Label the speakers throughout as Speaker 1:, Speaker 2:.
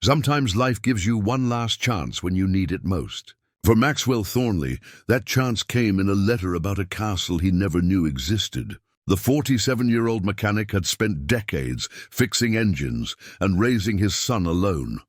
Speaker 1: Sometimes life gives you one last chance when you need it most. For Maxwell Thornley, that chance came in a letter about a castle he never knew existed. The 47-year-old mechanic had spent decades fixing engines and raising his son alone,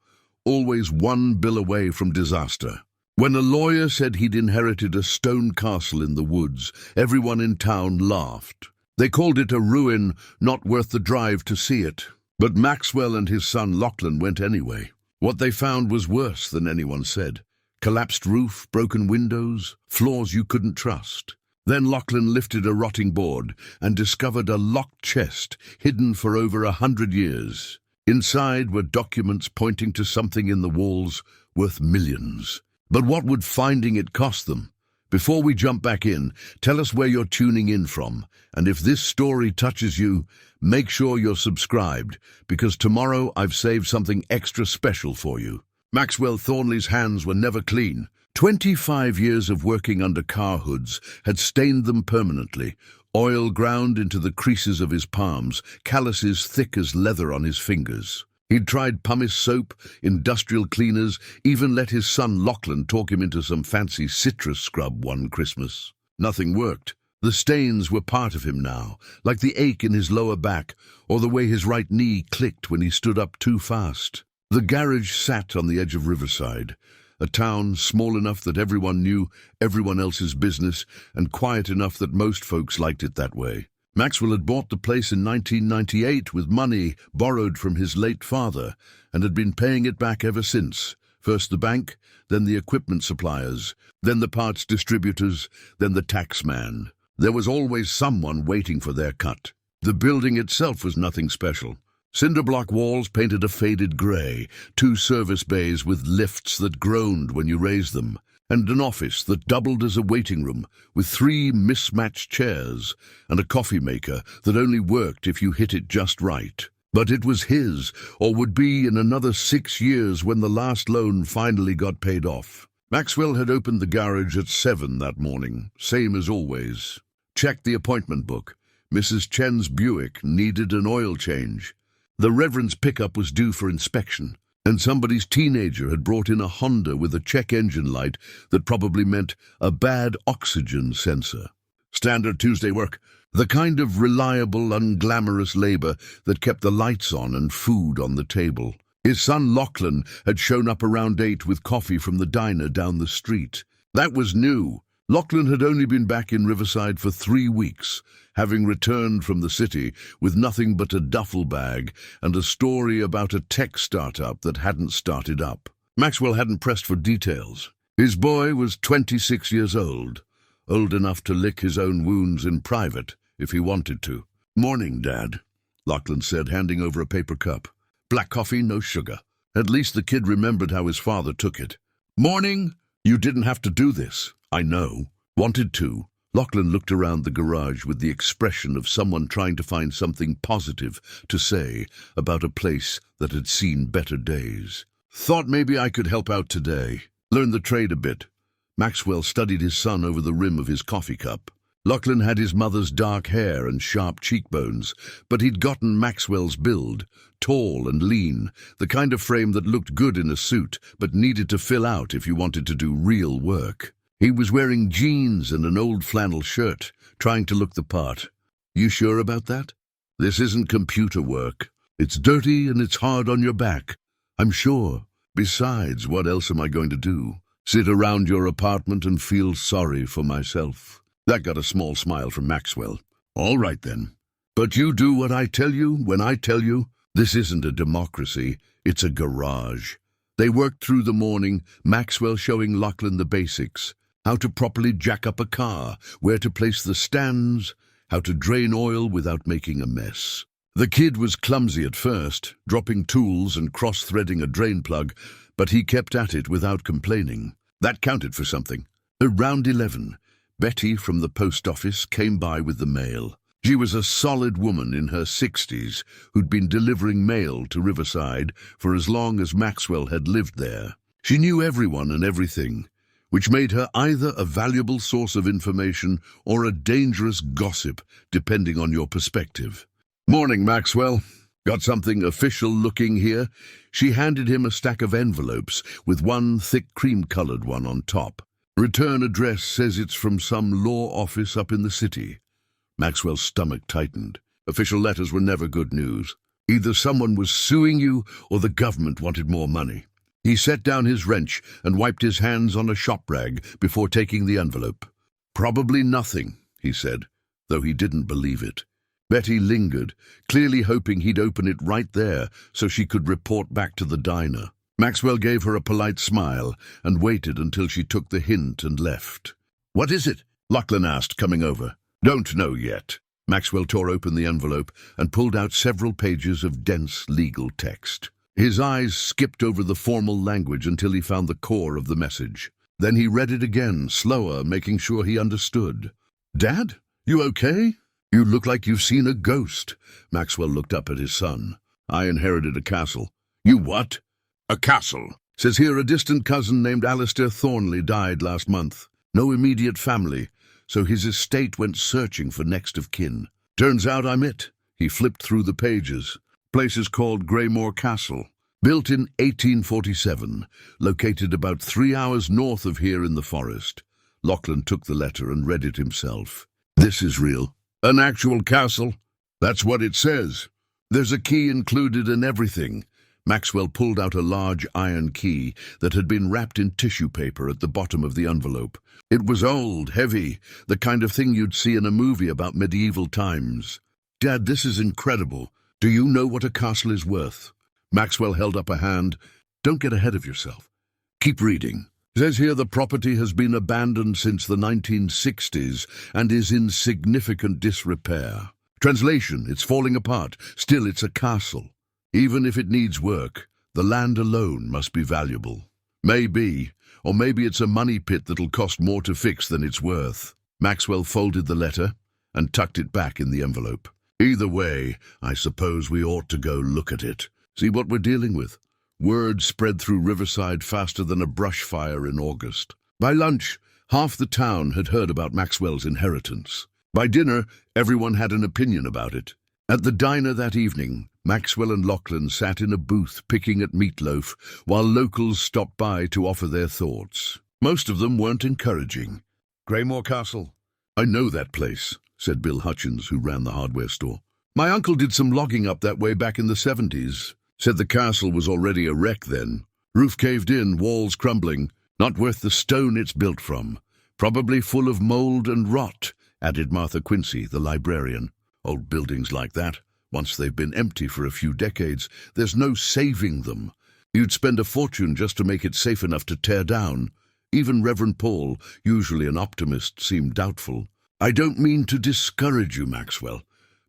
Speaker 1: always one bill away from disaster. When a lawyer said he'd inherited a stone castle in the woods, everyone in town laughed. They called it a ruin not worth the drive to see it. But Maxwell and his son Lachlan went anyway. What they found was worse than anyone said. Collapsed roof, broken windows, floors you couldn't trust. Then Lachlan lifted a rotting board and discovered a locked chest hidden for over 100 years. Inside were documents pointing to something in the walls worth millions. But what would finding it cost them? Before we jump back in, tell us where you're tuning in from, and if this story touches you, make sure you're subscribed, because tomorrow I've saved something extra special for you. Maxwell Thornley's hands were never clean. 25 years of working under car hoods had stained them permanently. Oil ground into the creases of his palms, calluses thick as leather on his fingers. He'd tried pumice soap, industrial cleaners, even let his son Lachlan talk him into some fancy citrus scrub one Christmas. Nothing worked. The stains were part of him now, like the ache in his lower back or the way his right knee clicked when he stood up too fast. The garage sat on the edge of Riverside, a town small enough that everyone knew everyone else's business and quiet enough that most folks liked it that way. Maxwell had bought the place in 1998 with money borrowed from his late father and had been paying it back ever since. First the bank, then the equipment suppliers, then the parts distributors, then the tax man. There was always someone waiting for their cut. The building itself was nothing special. Cinder block walls painted a faded grey, 2 service bays with lifts that groaned when you raised them, and an office that doubled as a waiting room with 3 mismatched chairs and a coffee maker that only worked if you hit it just right. But it was his, or would be in another 6 years when the last loan finally got paid off. Maxwell had opened the garage at 7 that morning, same as always. Checked the appointment book. Mrs. Chen's Buick needed an oil change. The Reverend's pickup was due for inspection, and somebody's teenager had brought in a Honda with a check engine light that probably meant a bad oxygen sensor. Standard Tuesday work, the kind of reliable, unglamorous labor that kept the lights on and food on the table. His son Lachlan had shown up around 8 with coffee from the diner down the street. That was new. Lachlan had only been back in Riverside for 3 weeks, having returned from the city with nothing but a duffel bag and a story about a tech startup that hadn't started up. Maxwell hadn't pressed for details. His boy was 26 years old enough to lick his own wounds in private if he wanted to. "Morning, Dad," Lachlan said, handing over a paper cup. "Black coffee, no sugar." At least the kid remembered how his father took it. "Morning? You didn't have to do this." "I know. Wanted to." Lachlan looked around the garage with the expression of someone trying to find something positive to say about a place that had seen better days. "Thought maybe I could help out today. Learn the trade a bit." Maxwell studied his son over the rim of his coffee cup. Lachlan had his mother's dark hair and sharp cheekbones, but he'd gotten Maxwell's build, tall and lean, the kind of frame that looked good in a suit but needed to fill out if you wanted to do real work. He was wearing jeans and an old flannel shirt, trying to look the part. "You sure about that? This isn't computer work. It's dirty and it's hard on your back. I'm sure. Besides, what else am I going to do? Sit around your apartment and feel sorry for myself?" That got a small smile from Maxwell. "All right then. But you do what I tell you when I tell you. This isn't a democracy, it's a garage." They worked through the morning, Maxwell showing Lachlan the basics. How to properly jack up a car, where to place the stands, how to drain oil without making a mess. The kid was clumsy at first, dropping tools and cross-threading a drain plug, but he kept at it without complaining. That counted for something. Around 11, Betty from the post office came by with the mail. She was a solid woman in her 60s who'd been delivering mail to Riverside for as long as Maxwell had lived there. She knew everyone and everything, which made her either a valuable source of information or a dangerous gossip, depending on your perspective. "Morning, Maxwell. Got something official-looking here?" She handed him a stack of envelopes, with one thick cream-colored one on top. "Return address says it's from some law office up in the city." Maxwell's stomach tightened. Official letters were never good news. Either someone was suing you, or the government wanted more money. He set down his wrench and wiped his hands on a shop rag before taking the envelope. "Probably nothing," he said, though he didn't believe it. Betty lingered, clearly hoping he'd open it right there so she could report back to the diner. Maxwell gave her a polite smile and waited until she took the hint and left. "What is it?" Lachlan asked, coming over. "Don't know yet." Maxwell tore open the envelope and pulled out several pages of dense legal text. His eyes skipped over the formal language until he found the core of the message. Then he read it again, slower, making sure he understood. "Dad, you okay? You look like you've seen a ghost." Maxwell looked up at his son. "I inherited a castle." "You what?" "A castle. Says here a distant cousin named Maxwell Thornley died last month. No immediate family, so his estate went searching for next of kin. Turns out I'm it." He flipped through the pages. "Place is called Greymore Castle. Built in 1847, located about 3 hours north of here in the forest." Lachlan took the letter and read it himself. "This is real. An actual castle? That's what it says. There's a key included and everything." Maxwell pulled out a large iron key that had been wrapped in tissue paper at the bottom of the envelope. It was old, heavy, the kind of thing you'd see in a movie about medieval times. "Dad, this is incredible. Do you know what a castle is worth?" Maxwell held up a hand. "Don't get ahead of yourself. Keep reading. Says here the property has been abandoned since the 1960s and is in significant disrepair. Translation, it's falling apart. Still, it's a castle. Even if it needs work, the land alone must be valuable. Maybe, or maybe it's a money pit that'll cost more to fix than it's worth." Maxwell folded the letter and tucked it back in the envelope. "Either way, I suppose we ought to go look at it. See what we're dealing with." Word spread through Riverside faster than a brush fire in August. By lunch, half the town had heard about Maxwell's inheritance. By dinner, everyone had an opinion about it. At the diner that evening, Maxwell and Lachlan sat in a booth picking at meatloaf while locals stopped by to offer their thoughts. Most of them weren't encouraging. "Greymore Castle? I know that place," said Bill Hutchins, who ran the hardware store. "My uncle did some logging up that way back in the 70s. Said the castle was already a wreck then. Roof caved in, walls crumbling. Not worth the stone it's built from. Probably full of mold and rot," added Martha Quincy, the librarian. "Old buildings like that, once they've been empty for a few decades, there's no saving them. You'd spend a fortune just to make it safe enough to tear down." Even Reverend Paul, usually an optimist, seemed doubtful. "I don't mean to discourage you, Maxwell,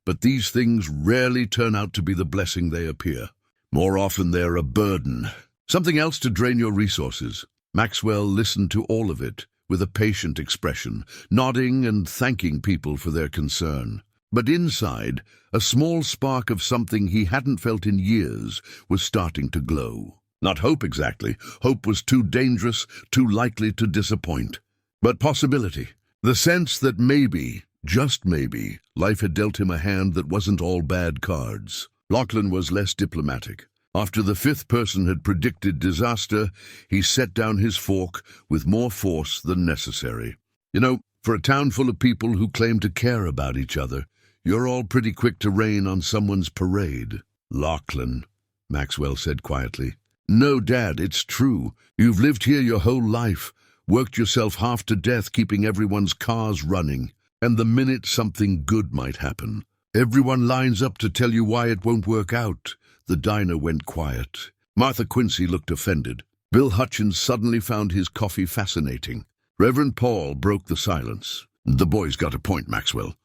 Speaker 1: but these things rarely turn out to be the blessing they appear. More often they're a burden. Something else to drain your resources." Maxwell listened to all of it with a patient expression, nodding and thanking people for their concern. But inside, a small spark of something he hadn't felt in years was starting to glow. Not hope exactly. Hope was too dangerous, too likely to disappoint. But possibility. The sense that maybe, just maybe, life had dealt him a hand that wasn't all bad cards. Lachlan was less diplomatic. After the fifth person had predicted disaster, he set down his fork with more force than necessary. "You know, for a town full of people who claim to care about each other, you're all pretty quick to rain on someone's parade." "Lachlan," Maxwell said quietly. "No, Dad, it's true. You've lived here your whole life, worked yourself half to death keeping everyone's cars running. And the minute something good might happen, everyone lines up to tell you why it won't work out." The diner went quiet. Martha Quincy looked offended. Bill Hutchins suddenly found his coffee fascinating. Reverend Paul broke the silence. "The boy's got a point, Maxwell.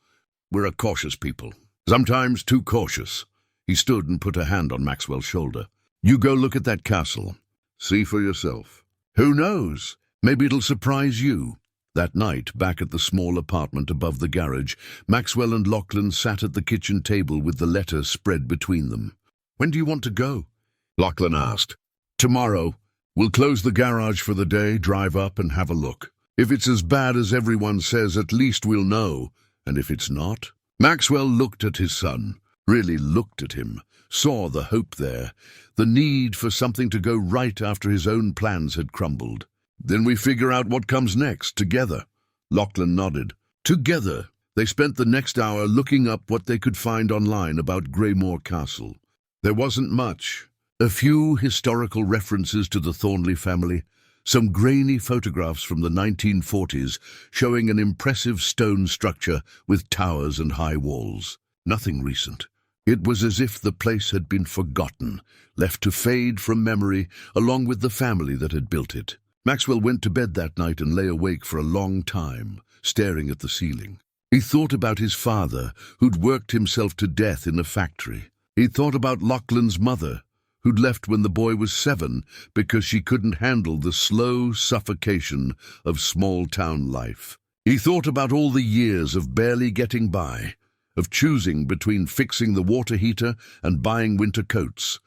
Speaker 1: We're a cautious people. Sometimes too cautious." He stood and put a hand on Maxwell's shoulder. "You go look at that castle. See for yourself. Who knows? Maybe it'll surprise you." That night, back at the small apartment above the garage, Maxwell and Lachlan sat at the kitchen table with the letter spread between them. "When do you want to go?" Lachlan asked. "Tomorrow. We'll close the garage for the day, drive up and have a look. If it's as bad as everyone says, at least we'll know. And if it's not?" Maxwell looked at his son, really looked at him, saw the hope there, the need for something to go right after his own plans had crumbled. "Then we figure out what comes next, together." Lachlan nodded. Together, they spent the next hour looking up what they could find online about Greymore Castle. There wasn't much. A few historical references to the Thornley family, some grainy photographs from the 1940s showing an impressive stone structure with towers and high walls. Nothing recent. It was as if the place had been forgotten, left to fade from memory along with the family that had built it. Maxwell went to bed that night and lay awake for a long time, staring at the ceiling. He thought about his father, who'd worked himself to death in a factory. He thought about Lachlan's mother, who'd left when the boy was 7 because she couldn't handle the slow suffocation of small-town life. He thought about all the years of barely getting by, of choosing between fixing the water heater and buying winter coats,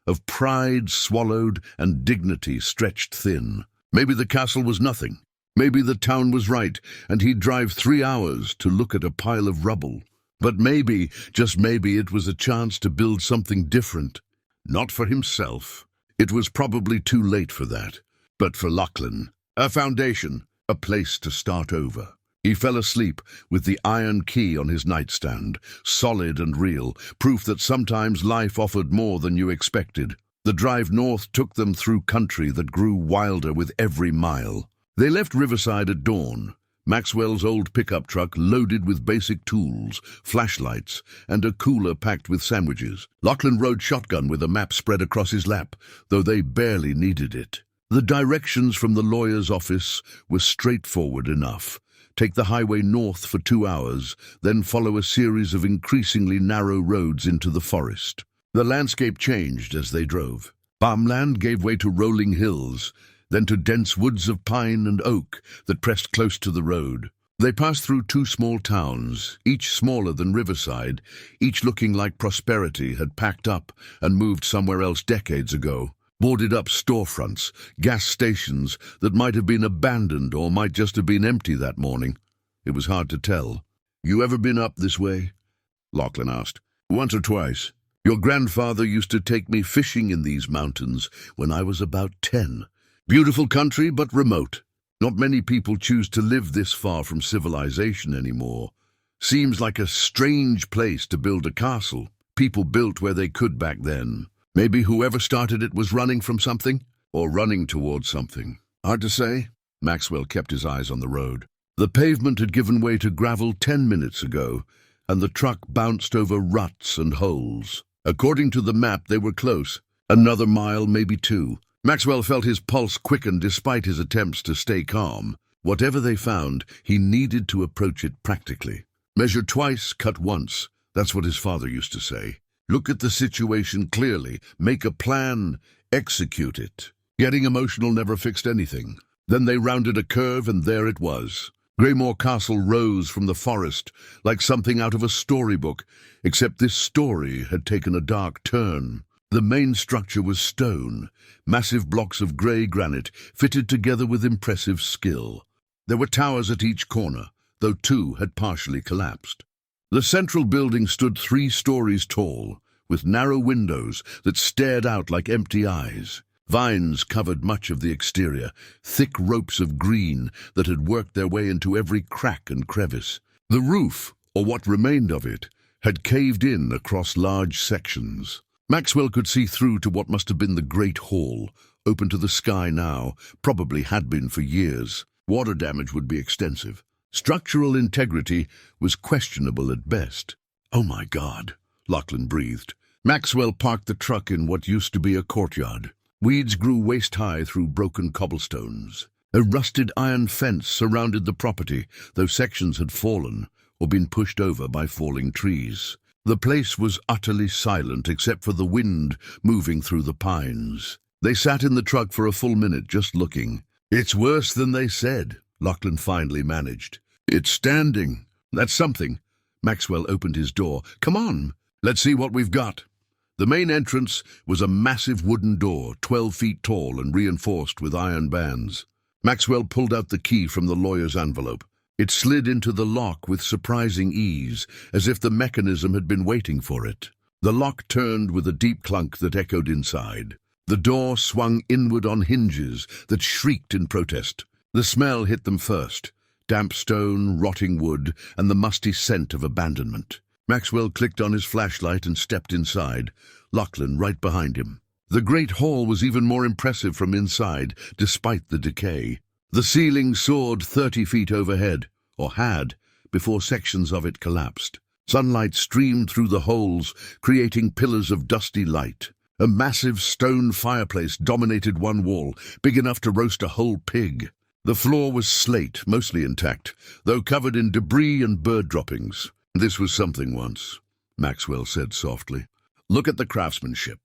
Speaker 1: of pride swallowed and dignity stretched thin. Maybe the castle was nothing. Maybe the town was right, and he'd drive 3 hours to look at a pile of rubble. But maybe, just maybe, it was a chance to build something different. Not for himself. It was probably too late for that. But for Lachlan. A foundation, a place to start over. He fell asleep with the iron key on his nightstand, solid and real, proof that sometimes life offered more than you expected. The drive north took them through country that grew wilder with every mile. They left Riverside at dawn, Maxwell's old pickup truck loaded with basic tools, flashlights, and a cooler packed with sandwiches. Lachlan rode shotgun with a map spread across his lap, though they barely needed it. The directions from the lawyer's office were straightforward enough. Take the highway north for 2 hours, then follow a series of increasingly narrow roads into the forest. The landscape changed as they drove. Farmland gave way to rolling hills, then to dense woods of pine and oak that pressed close to the road. They passed through 2 small towns, each smaller than Riverside, each looking like prosperity had packed up and moved somewhere else decades ago. Boarded up storefronts, gas stations that might have been abandoned or might just have been empty that morning. It was hard to tell. "You ever been up this way?" Lachlan asked. "Once or twice. Your grandfather used to take me fishing in these mountains when I was about 10. Beautiful country, but remote. Not many people choose to live this far from civilization anymore. Seems like a strange place to build a castle. People built where they could back then. Maybe whoever started it was running from something, or running towards something. Hard to say." Maxwell kept his eyes on the road. The pavement had given way to gravel 10 minutes ago, and the truck bounced over ruts and holes. According to the map, they were close. Another mile, maybe 2. Maxwell felt his pulse quicken despite his attempts to stay calm. Whatever they found, he needed to approach it practically. Measure twice, cut once. That's what his father used to say. Look at the situation clearly, make a plan, execute it. Getting emotional never fixed anything. Then they rounded a curve, and there it was. Greymore Castle rose from the forest like something out of a storybook, except this story had taken a dark turn. The main structure was stone, massive blocks of grey granite fitted together with impressive skill. There were towers at each corner, though 2 had partially collapsed. The central building stood 3 stories tall, with narrow windows that stared out like empty eyes. Vines covered much of the exterior, thick ropes of green that had worked their way into every crack and crevice. The roof, or what remained of it, had caved in across large sections. Maxwell could see through to what must have been the Great Hall, open to the sky now, probably had been for years. Water damage would be extensive. Structural integrity was questionable at best. "Oh my God," Lachlan breathed. Maxwell parked the truck in what used to be a courtyard. Weeds grew waist-high through broken cobblestones. A rusted iron fence surrounded the property, though sections had fallen or been pushed over by falling trees. The place was utterly silent except for the wind moving through the pines. They sat in the truck for a full minute just looking. "It's worse than they said," Lachlan finally managed. "It's standing. That's something." Maxwell opened his door. "Come on, let's see what we've got." The main entrance was a massive wooden door, 12 feet tall and reinforced with iron bands. Maxwell pulled out the key from the lawyer's envelope. It slid into the lock with surprising ease, as if the mechanism had been waiting for it. The lock turned with a deep clunk that echoed inside. The door swung inward on hinges that shrieked in protest. The smell hit them first. Damp stone, rotting wood, and the musty scent of abandonment. Maxwell clicked on his flashlight and stepped inside, Lachlan right behind him. The great hall was even more impressive from inside, despite the decay. The ceiling soared 30 feet overhead, or had, before sections of it collapsed. Sunlight streamed through the holes, creating pillars of dusty light. A massive stone fireplace dominated one wall, big enough to roast a whole pig. The floor was slate, mostly intact, though covered in debris and bird droppings. "This was something once," Maxwell said softly. "Look at the craftsmanship.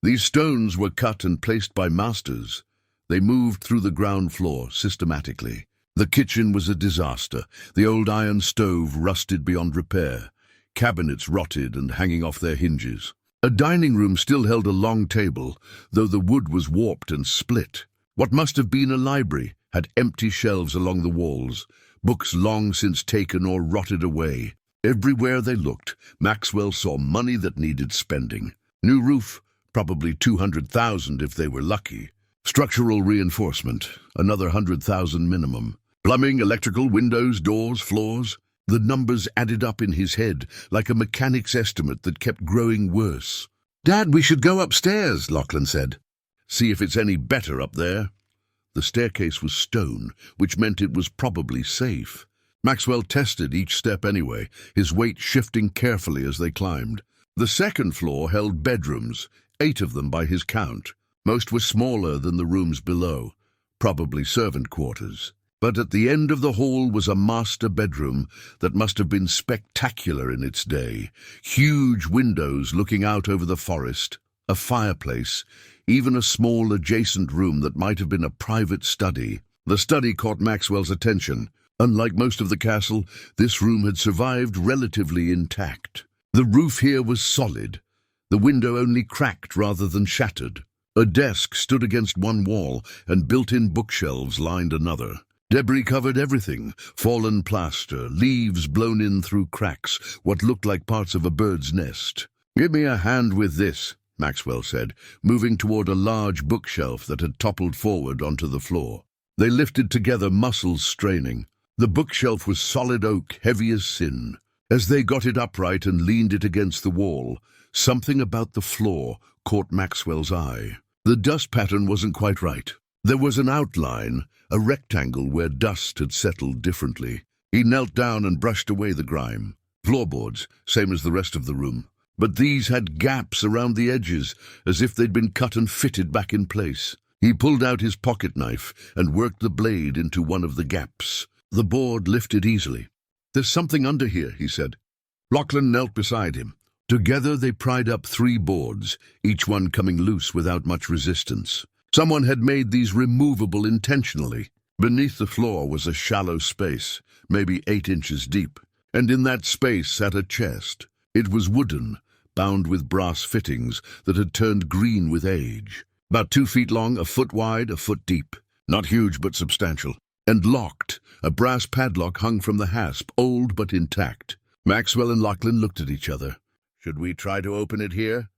Speaker 1: These stones were cut and placed by masters. They moved through the ground floor systematically. The kitchen was a disaster. The old iron stove rusted beyond repair. Cabinets rotted and hanging off their hinges. A dining room still held a long table, though the wood was warped and split. What must have been a library had empty shelves along the walls, books long since taken or rotted away. Everywhere they looked, Maxwell saw money that needed spending. New roof, probably 200,000 if they were lucky. Structural reinforcement, another 100,000 minimum. Plumbing, electrical, windows, doors, floors. The numbers added up in his head like a mechanic's estimate that kept growing worse. "Dad, we should go upstairs," Lachlan said. "See if it's any better up there." The staircase was stone, which meant it was probably safe. Maxwell tested each step anyway, his weight shifting carefully as they climbed. The second floor held bedrooms, 8 of them by his count. Most were smaller than the rooms below, probably servant quarters. But at the end of the hall was a master bedroom that must have been spectacular in its day. Huge windows looking out over the forest, a fireplace, even a small adjacent room that might have been a private study. The study caught Maxwell's attention. Unlike most of the castle, this room had survived relatively intact. The roof here was solid, the window only cracked rather than shattered. A desk stood against one wall, and built-in bookshelves lined another. Debris covered everything, fallen plaster, leaves blown in through cracks, what looked like parts of a bird's nest. "Give me a hand with this," Maxwell said, moving toward a large bookshelf that had toppled forward onto the floor. They lifted together, muscles straining. The bookshelf was solid oak, heavy as sin. As they got it upright and leaned it against the wall, something about the floor caught Maxwell's eye. The dust pattern wasn't quite right. There was an outline, a rectangle where dust had settled differently. He knelt down and brushed away the grime. Floorboards, same as the rest of the room. But these had gaps around the edges, as if they'd been cut and fitted back in place. He pulled out his pocket knife and worked the blade into one of the gaps. The board lifted easily. "There's something under here," he said. Lachlan knelt beside him. Together they pried up 3 boards, each one coming loose without much resistance. Someone had made these removable intentionally. Beneath the floor was a shallow space, maybe 8 inches deep, and in that space sat a chest. It was wooden, bound with brass fittings that had turned green with age. About 2 feet long, a foot wide, a foot deep. Not huge, but substantial. And locked. A brass padlock hung from the hasp, old but intact. Maxwell and Lachlan looked at each other. "Should we try to open it here?"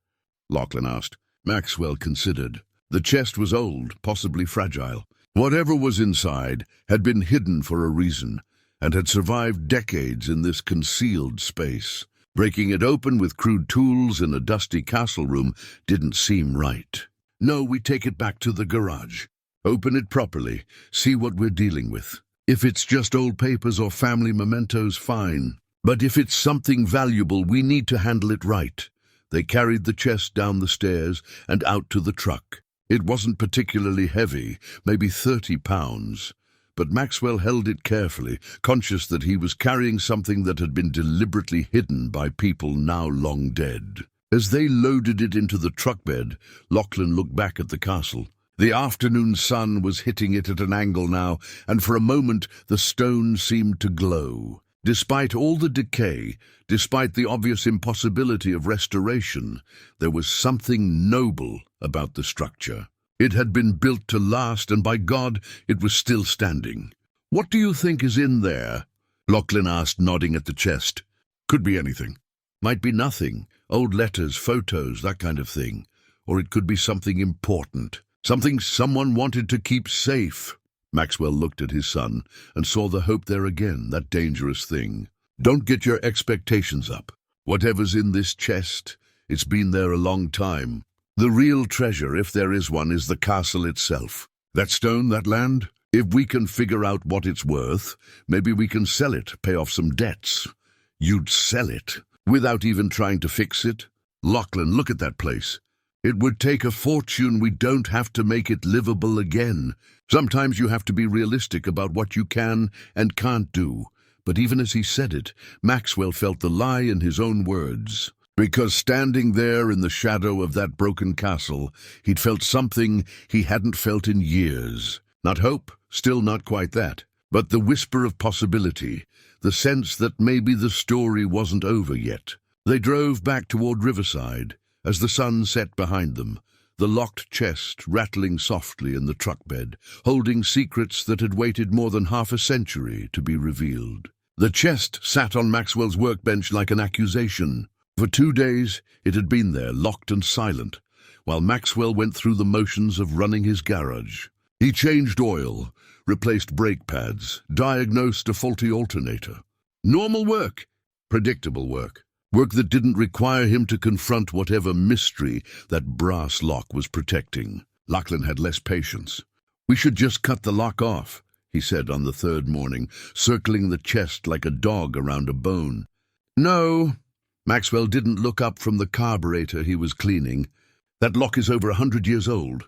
Speaker 1: Lachlan asked. Maxwell considered. The chest was old, possibly fragile. Whatever was inside had been hidden for a reason, and had survived decades in this concealed space. Breaking it open with crude tools in a dusty castle room didn't seem right. "No, we take it back to the garage. Open it properly, see what we're dealing with. If it's just old papers or family mementos, fine. But if it's something valuable, we need to handle it right." They carried the chest down the stairs and out to the truck. It wasn't particularly heavy, maybe 30 pounds. But Maxwell held it carefully, conscious that he was carrying something that had been deliberately hidden by people now long dead. As they loaded it into the truck bed, Lachlan looked back at the castle. The afternoon sun was hitting it at an angle now, and for a moment the stone seemed to glow. Despite all the decay, despite the obvious impossibility of restoration, there was something noble about the structure. It had been built to last, and by God, it was still standing. "What do you think is in there?" Lachlan asked, nodding at the chest. "Could be anything. Might be nothing, old letters, photos, that kind of thing. Or it could be something important, something someone wanted to keep safe. Maxwell looked at his son and saw the hope there again, that dangerous thing. Don't get your expectations up. Whatever's in this chest, it's been there a long time. The real treasure, if there is one, is the castle itself. That stone, that land, if we can figure out what it's worth, maybe we can sell it, pay off some debts. You'd sell it, without even trying to fix it? Lachlan, look at that place. It would take a fortune. We don't have to make it livable again. Sometimes you have to be realistic about what you can and can't do. But even as he said it, Maxwell felt the lie in his own words. Because standing there in the shadow of that broken castle, he'd felt something he hadn't felt in years. Not hope, still not quite that, but the whisper of possibility, the sense that maybe the story wasn't over yet. They drove back toward Riverside as the sun set behind them, the locked chest rattling softly in the truck bed, holding secrets that had waited more than half a century to be revealed. The chest sat on Maxwell's workbench like an accusation. For 2 days it had been there, locked and silent, while Maxwell went through the motions of running his garage. He changed oil, replaced brake pads, diagnosed a faulty alternator. Normal work, predictable work. Work that didn't require him to confront whatever mystery that brass lock was protecting. Lachlan had less patience. "We should just cut the lock off," he said on the third morning, circling the chest like a dog around a bone. "No." Maxwell didn't look up from the carburetor he was cleaning. "That lock is over 100 years old.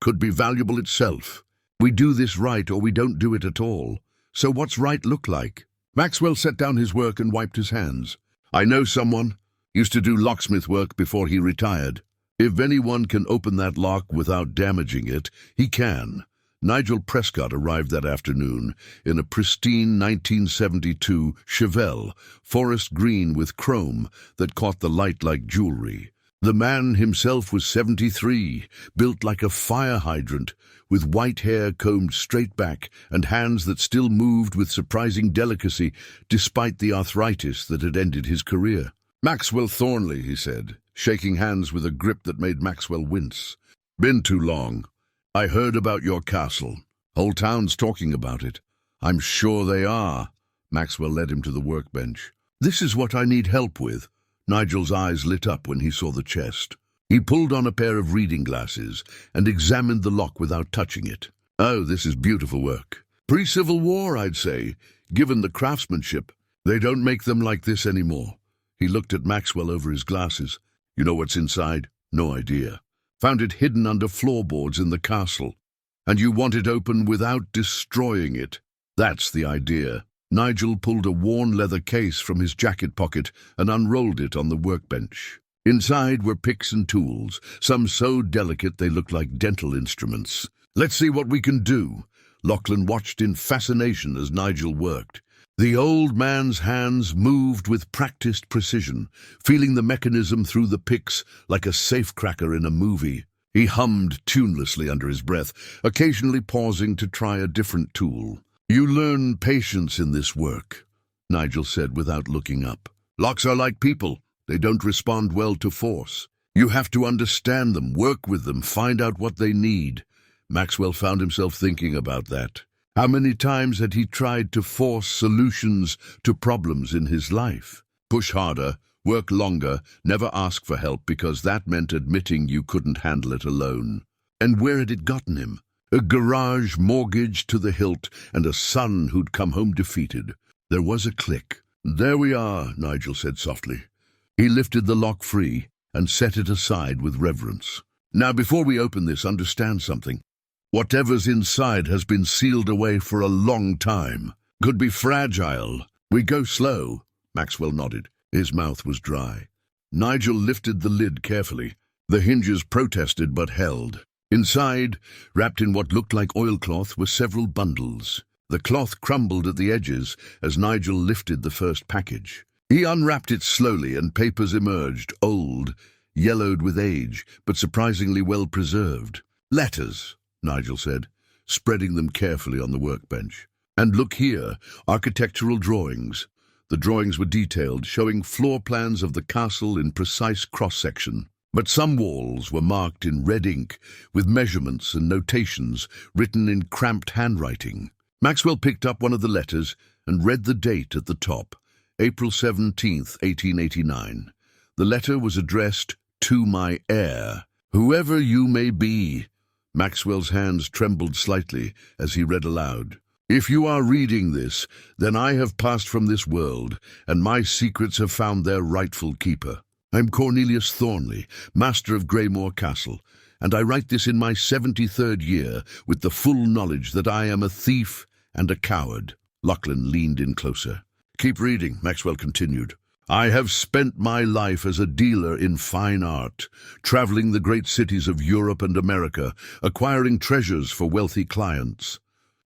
Speaker 1: Could be valuable itself. We do this right or we don't do it at all. So what's right look like?" Maxwell set down his work and wiped his hands. "I know someone. Used to do locksmith work before he retired. If anyone can open that lock without damaging it, he can." Nigel Prescott arrived that afternoon in a pristine 1972 Chevelle, forest green with chrome that caught the light like jewelry. The man himself was 73, built like a fire hydrant, with white hair combed straight back and hands that still moved with surprising delicacy despite the arthritis that had ended his career. "Maxwell Thornley," he said, shaking hands with a grip that made Maxwell wince. "Been too long. I heard about your castle. Whole town's talking about it." "I'm sure they are." Maxwell led him to the workbench. "This is what I need help with." Nigel's eyes lit up when he saw the chest. He pulled on a pair of reading glasses and examined the lock without touching it. "Oh, this is beautiful work. Pre-Civil War, I'd say, given the craftsmanship. They don't make them like this anymore." He looked at Maxwell over his glasses. "You know what's inside?" "No idea." "Found it hidden under floorboards in the castle. And you want it open without destroying it. That's the idea." Nigel pulled a worn leather case from his jacket pocket and unrolled it on the workbench. Inside were picks and tools, some so delicate they looked like dental instruments. "Let's see what we can do." Lachlan watched in fascination as Nigel worked. The old man's hands moved with practiced precision, feeling the mechanism through the picks like a safecracker in a movie. He hummed tunelessly under his breath, occasionally pausing to try a different tool. "You learn patience in this work," Nigel said without looking up. "Locks are like people. They don't respond well to force. You have to understand them, work with them, find out what they need." Maxwell found himself thinking about that. How many times had he tried to force solutions to problems in his life? Push harder, work longer, never ask for help because that meant admitting you couldn't handle it alone. And where had it gotten him? A garage mortgaged to the hilt and a son who'd come home defeated. There was a click. "There we are," Nigel said softly. He lifted the lock free and set it aside with reverence. "Now before we open this, understand something. Whatever's inside has been sealed away for a long time. Could be fragile. We go slow." Maxwell nodded. His mouth was dry. Nigel lifted the lid carefully. The hinges protested but held. Inside, wrapped in what looked like oilcloth, were several bundles. The cloth crumbled at the edges as Nigel lifted the first package. He unwrapped it slowly and papers emerged, old, yellowed with age, but surprisingly well preserved. "Letters," Nigel said, spreading them carefully on the workbench. "And look here, architectural drawings. The drawings were detailed, showing floor plans of the castle in precise cross-section. But some walls were marked in red ink, with measurements and notations written in cramped handwriting. Maxwell picked up one of the letters and read the date at the top, April 17th, 1889. The letter was addressed to my heir, whoever you may be. Maxwell's hands trembled slightly as he read aloud. If you are reading this, then I have passed from this world, and my secrets have found their rightful keeper. I'm Cornelius Thornley, master of Greymore Castle, and I write this in my 73rd year with the full knowledge that I am a thief and a coward. Lachlan leaned in closer. Keep reading, Maxwell continued. I have spent my life as a dealer in fine art, traveling the great cities of Europe and America, acquiring treasures for wealthy clients.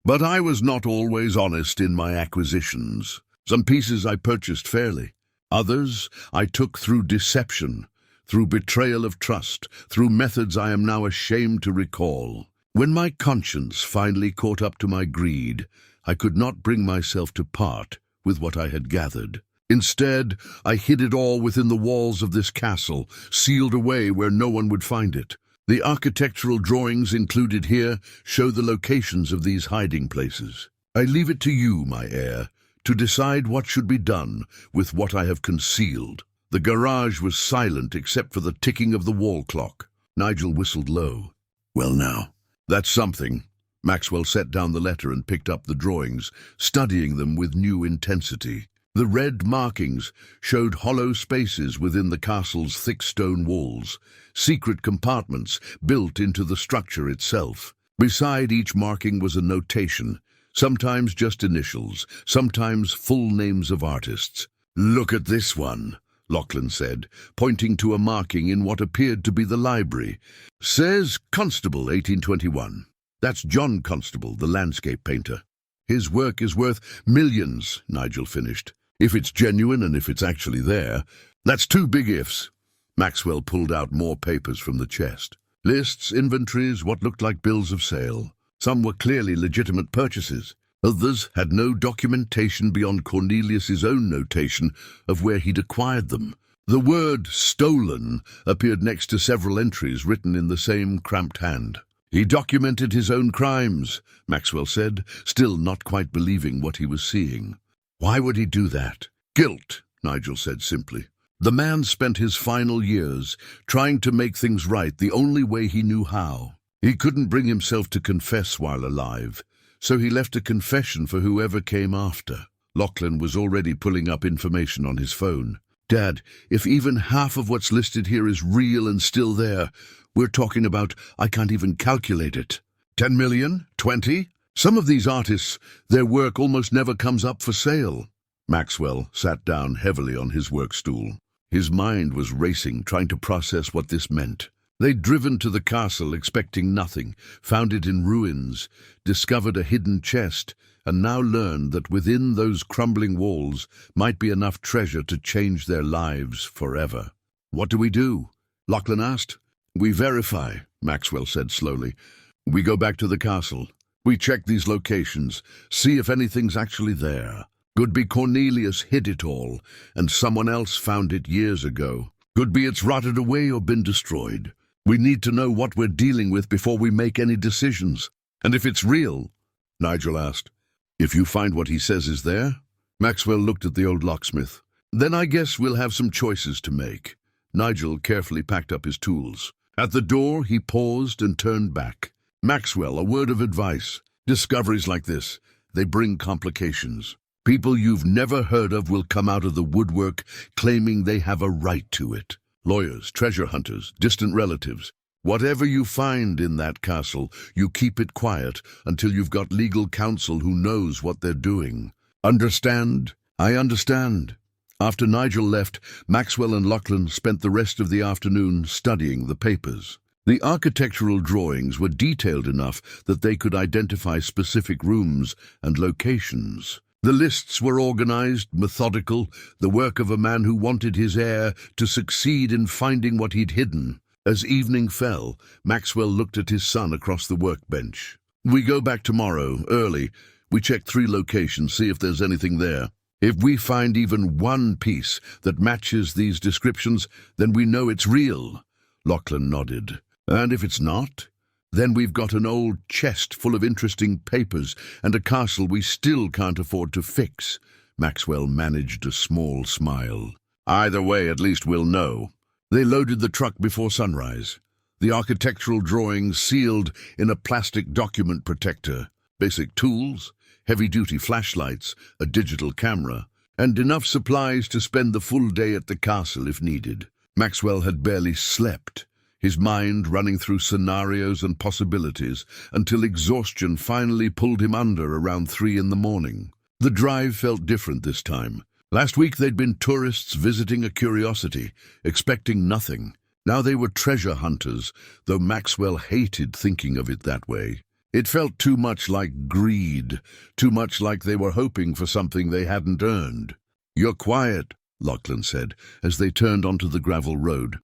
Speaker 1: But I was not always honest in my acquisitions. Some pieces I purchased fairly. Others I took through deception, through betrayal of trust, through methods I am now ashamed to recall. When my conscience finally caught up to my greed, I could not bring myself to part with what I had gathered. Instead, I hid it all within the walls of this castle, sealed away where no one would find it. The architectural drawings included here show the locations of these hiding places. I leave it to you, my heir, to decide what should be done with what I have concealed. The garage was silent except for the ticking of the wall clock. Nigel whistled low. Well now, that's something. Maxwell set down the letter and picked up the drawings, studying them with new intensity. The red markings showed hollow spaces within the castle's thick stone walls, secret compartments built into the structure itself. Beside each marking was a notation, sometimes just initials, sometimes full names of artists. Look at this one, Lachlan said, pointing to a marking in what appeared to be the library. Says Constable, 1821. That's John Constable, the landscape painter. His work is worth millions, Nigel finished. If it's genuine and if it's actually there. That's two big ifs. Maxwell pulled out more papers from the chest. Lists, inventories, what looked like bills of sale. Some were clearly legitimate purchases. Others had no documentation beyond Cornelius's own notation of where he'd acquired them. The word stolen appeared next to several entries written in the same cramped hand. He documented his own crimes, Maxwell said, still not quite believing what he was seeing. Why would he do that? Guilt, Nigel said simply. The man spent his final years trying to make things right the only way he knew how. He couldn't bring himself to confess while alive, so he left a confession for whoever came after. Lachlan was already pulling up information on his phone. Dad, if even half of what's listed here is real and still there, we're talking about, I can't even calculate it. 10 million? 20? Some of these artists, their work almost never comes up for sale. Maxwell sat down heavily on his work stool. His mind was racing, trying to process what this meant. They'd driven to the castle expecting nothing, found it in ruins, discovered a hidden chest, and now learned that within those crumbling walls might be enough treasure to change their lives forever. What do we do? Lachlan asked. We verify, Maxwell said slowly. We go back to the castle. We check these locations, see if anything's actually there. Could be Cornelius hid it all, and someone else found it years ago. Could be it's rotted away or been destroyed. We need to know what we're dealing with before we make any decisions. And if it's real, Nigel asked, if you find what he says is there? Maxwell looked at the old locksmith. Then I guess we'll have some choices to make. Nigel carefully packed up his tools. At the door, he paused and turned back. Maxwell, a word of advice. Discoveries like this, they bring complications. People you've never heard of will come out of the woodwork claiming they have a right to it. Lawyers, treasure hunters, distant relatives. Whatever you find in that castle, you keep it quiet until you've got legal counsel who knows what they're doing. Understand? I understand. After Nigel left, Maxwell and Lachlan spent the rest of the afternoon studying the papers. The architectural drawings were detailed enough that they could identify specific rooms and locations. The lists were organized, methodical, the work of a man who wanted his heir to succeed in finding what he'd hidden. As evening fell, Maxwell looked at his son across the workbench. We go back tomorrow, early. We check 3 locations, see if there's anything there. If we find even one piece that matches these descriptions, then we know it's real." Lachlan nodded. "And if it's not? Then we've got an old chest full of interesting papers and a castle we still can't afford to fix." Maxwell managed a small smile. "Either way, at least we'll know." They loaded the truck before sunrise. The architectural drawings sealed in a plastic document protector, basic tools, heavy-duty flashlights, a digital camera, and enough supplies to spend the full day at the castle if needed. Maxwell had barely slept, his mind running through scenarios and possibilities until exhaustion finally pulled him under around 3 in the morning. The drive felt different this time. Last week they'd been tourists visiting a curiosity, expecting nothing. Now they were treasure hunters, though Maxwell hated thinking of it that way. It felt too much like greed, too much like they were hoping for something they hadn't earned. "You're quiet," Lachlan said, as they turned onto the gravel road.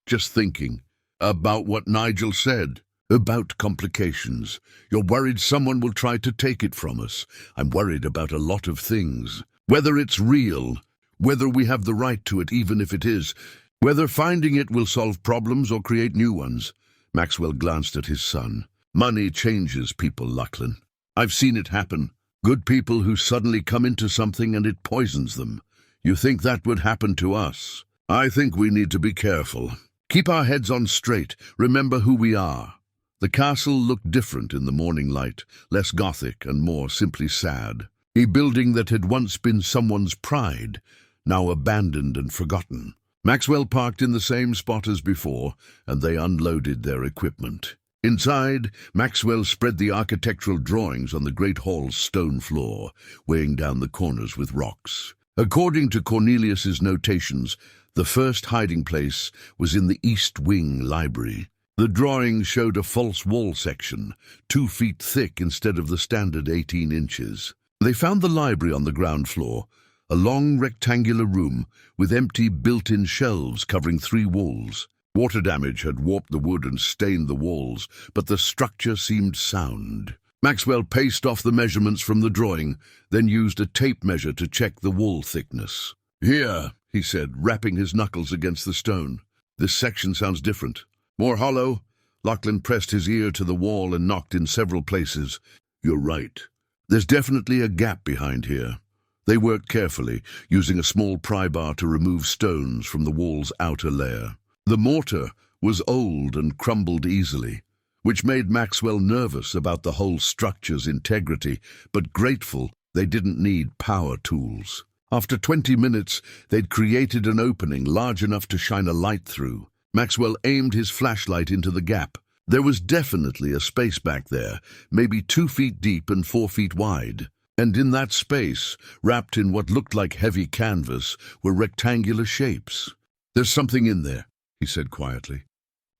Speaker 1: "Just thinking. About what Nigel said. About complications. You're worried someone will try to take it from us. I'm worried about a lot of things. Whether it's real, whether we have the right to it even if it is, whether finding it will solve problems or create new ones." Maxwell glanced at his son. "Money changes people, Lachlan. I've seen it happen. Good people who suddenly come into something and it poisons them. You think that would happen to us? I think we need to be careful. Keep our heads on straight. Remember who we are." The castle looked different in the morning light, less gothic and more simply sad. A building that had once been someone's pride, now abandoned and forgotten. Maxwell parked in the same spot as before, and they unloaded their equipment. Inside, Maxwell spread the architectural drawings on the great hall's stone floor, weighing down the corners with rocks. According to Cornelius's notations, the first hiding place was in the East Wing library. The drawings showed a false wall section, 2 feet thick instead of the standard 18 inches. They found the library on the ground floor, a long rectangular room with empty built-in shelves covering 3 walls. Water damage had warped the wood and stained the walls, but the structure seemed sound. Maxwell paced off the measurements from the drawing, then used a tape measure to check the wall thickness. "Here," he said, rapping his knuckles against the stone. "This section sounds different. More hollow." Lachlan pressed his ear to the wall and knocked in several places. "You're right. There's definitely a gap behind here." They worked carefully, using a small pry bar to remove stones from the wall's outer layer. The mortar was old and crumbled easily, which made Maxwell nervous about the whole structure's integrity, but grateful they didn't need power tools. After 20 minutes, they'd created an opening large enough to shine a light through. Maxwell aimed his flashlight into the gap. There was definitely a space back there, maybe 2 feet deep and 4 feet wide. And in that space, wrapped in what looked like heavy canvas, were rectangular shapes. "There's something in there," he said quietly.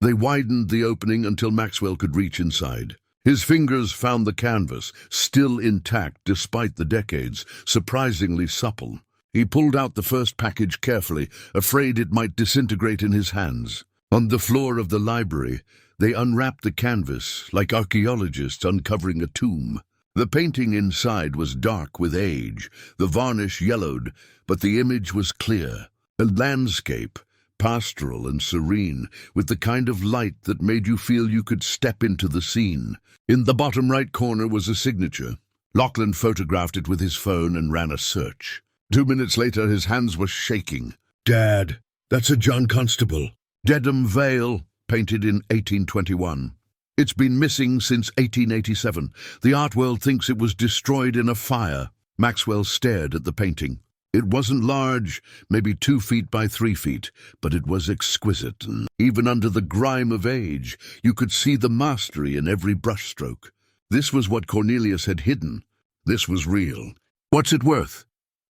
Speaker 1: They widened the opening until Maxwell could reach inside. His fingers found the canvas, still intact despite the decades, surprisingly supple. He pulled out the first package carefully, afraid it might disintegrate in his hands. On the floor of the library, they unwrapped the canvas like archaeologists uncovering a tomb. The painting inside was dark with age, the varnish yellowed, but the image was clear. A landscape, pastoral and serene, with the kind of light that made you feel you could step into the scene. In the bottom right corner was a signature. Lachlan photographed it with his phone and ran a search. 2 minutes later, his hands were shaking. "Dad, that's a John Constable. Dedham Vale, painted in 1821. It's been missing since 1887. The art world thinks it was destroyed in a fire." Maxwell stared at the painting. It wasn't large, maybe 2 feet by 3 feet, but it was exquisite. Even under the grime of age, you could see the mastery in every brushstroke. This was what Cornelius had hidden. This was real. "What's it worth?"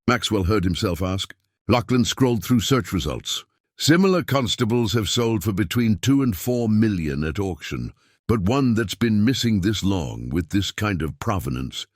Speaker 1: Maxwell heard himself ask. Lachlan scrolled through search results. "Similar constables have sold for between 2 and 4 million at auction, but one that's been missing this long, with this kind of provenance,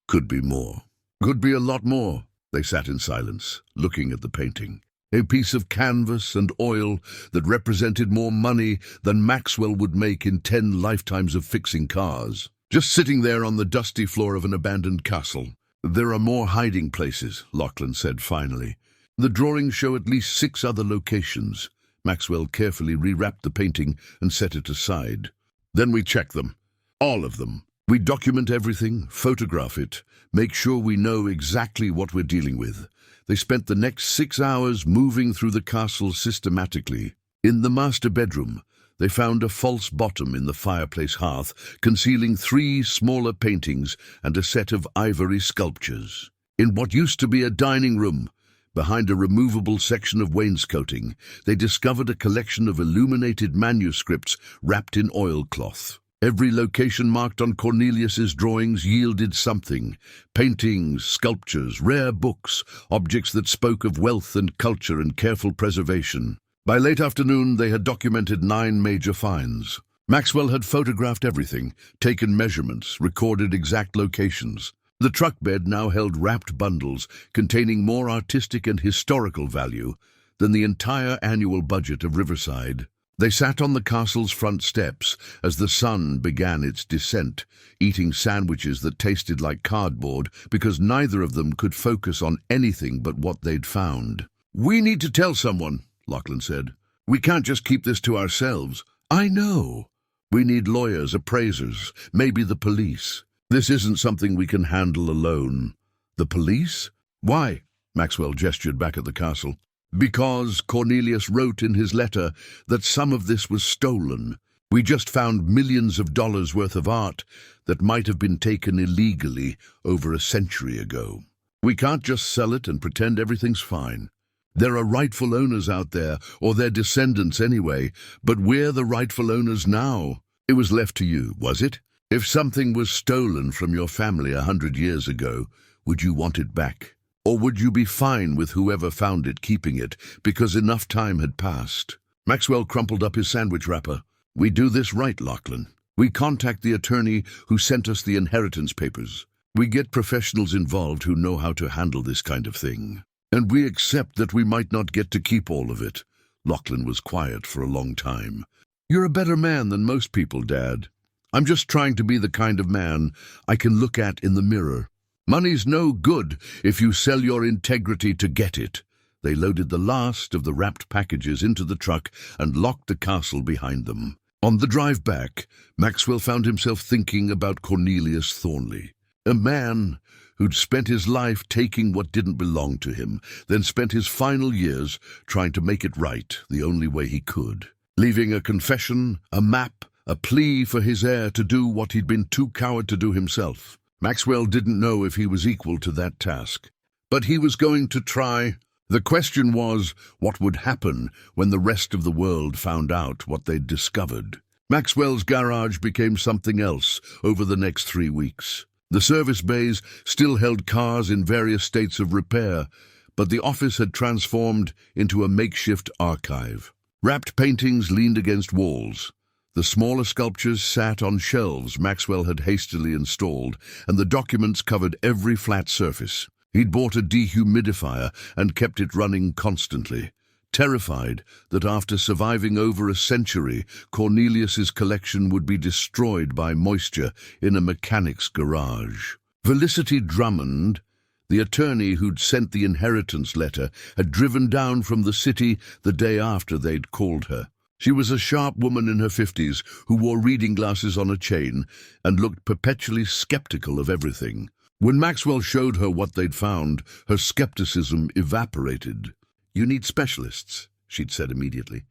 Speaker 1: could be more. Could be a lot more." They sat in silence, looking at the painting. A piece of canvas and oil that represented more money than Maxwell would make in 10 lifetimes of fixing cars. Just sitting there on the dusty floor of an abandoned castle. There are more hiding places, Lachlan said finally. The drawings show at least 6 other locations. Maxwell carefully rewrapped the painting and set it aside. Then we check them. All of them. We document everything, photograph it, make sure we know exactly what we're dealing with. They spent the next 6 hours moving through the castle systematically. In the master bedroom, they found a false bottom in the fireplace hearth, concealing 3 smaller paintings and a set of ivory sculptures. In what used to be a dining room, behind a removable section of wainscoting, they discovered a collection of illuminated manuscripts wrapped in oilcloth. Every location marked on Cornelius's drawings yielded something: paintings, sculptures, rare books, objects that spoke of wealth and culture and careful preservation. By late afternoon, they had documented 9 major finds. Maxwell had photographed everything, taken measurements, recorded exact locations. The truck bed now held wrapped bundles containing more artistic and historical value than the entire annual budget of Riverside. They sat on the castle's front steps as the sun began its descent, eating sandwiches that tasted like cardboard because neither of them could focus on anything but what they'd found. "We need to tell someone," Lachlan said. "We can't just keep this to ourselves." "I know. We need lawyers, appraisers, maybe the police. This isn't something we can handle alone." "The police? Why?" Maxwell gestured back at the castle. "Because Cornelius wrote in his letter that some of this was stolen. We just found millions of dollars worth of art that might have been taken illegally over a century ago. We can't just sell it and pretend everything's fine. There are rightful owners out there, or their descendants anyway, but we're the rightful owners now. It was left to you, was it? If something was stolen from your family 100 years ago, would you want it back? Or would you be fine with whoever found it keeping it because enough time had passed?" Maxwell crumpled up his sandwich wrapper. "We do this right, Lachlan. We contact the attorney who sent us the inheritance papers. We get professionals involved who know how to handle this kind of thing. And we accept that we might not get to keep all of it." Lachlan was quiet for a long time. "You're a better man than most people, Dad. I'm just trying to be the kind of man I can look at in the mirror. Money's no good if you sell your integrity to get it." They loaded the last of the wrapped packages into the truck and locked the castle behind them. On the drive back, Maxwell found himself thinking about Cornelius Thornley, a man who'd spent his life taking what didn't belong to him, then spent his final years trying to make it right the only way he could, leaving a confession, a map, a plea for his heir to do what he'd been too coward to do himself. Maxwell didn't know if he was equal to that task, but he was going to try. The question was, what would happen when the rest of the world found out what they'd discovered? Maxwell's garage became something else over the next 3 weeks. The service bays still held cars in various states of repair, but the office had transformed into a makeshift archive. Wrapped paintings leaned against walls. The smaller sculptures sat on shelves Maxwell had hastily installed, and the documents covered every flat surface. He'd bought a dehumidifier and kept it running constantly, terrified that after surviving over a century, Cornelius's collection would be destroyed by moisture in a mechanic's garage. Felicity Drummond, the attorney who'd sent the inheritance letter, had driven down from the city the day after they'd called her. She was a sharp woman in her 50s who wore reading glasses on a chain and looked perpetually skeptical of everything. When Maxwell showed her what they'd found, her skepticism evaporated. "You need specialists," she'd said immediately.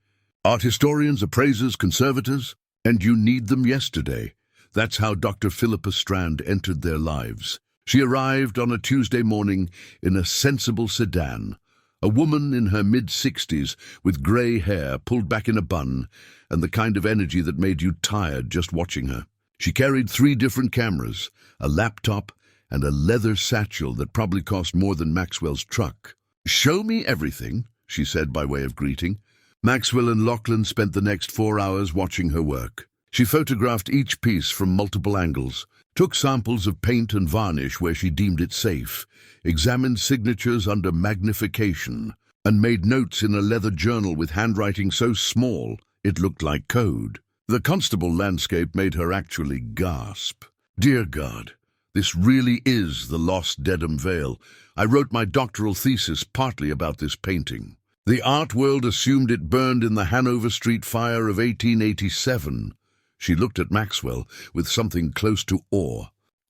Speaker 1: "Art historians, appraisers, conservators, and you need them yesterday." That's how Dr. Philippa Strand entered their lives. She arrived on a Tuesday morning in a sensible sedan, a woman in her mid-60s with grey hair pulled back in a bun and the kind of energy that made you tired just watching her. She carried 3 different cameras, a laptop, and a leather satchel that probably cost more than Maxwell's truck. "Show me everything," she said by way of greeting. Maxwell and Lachlan spent the next 4 hours watching her work. She photographed each piece from multiple angles, took samples of paint and varnish where she deemed it safe, examined signatures under magnification, and made notes in a leather journal with handwriting so small it looked like code. The constable landscape made her actually gasp. Dear God, This really is the lost Dedham Vale. I wrote my doctoral thesis partly about this painting. The art world assumed it burned in the Hanover Street fire of 1887. She looked at Maxwell with something close to awe.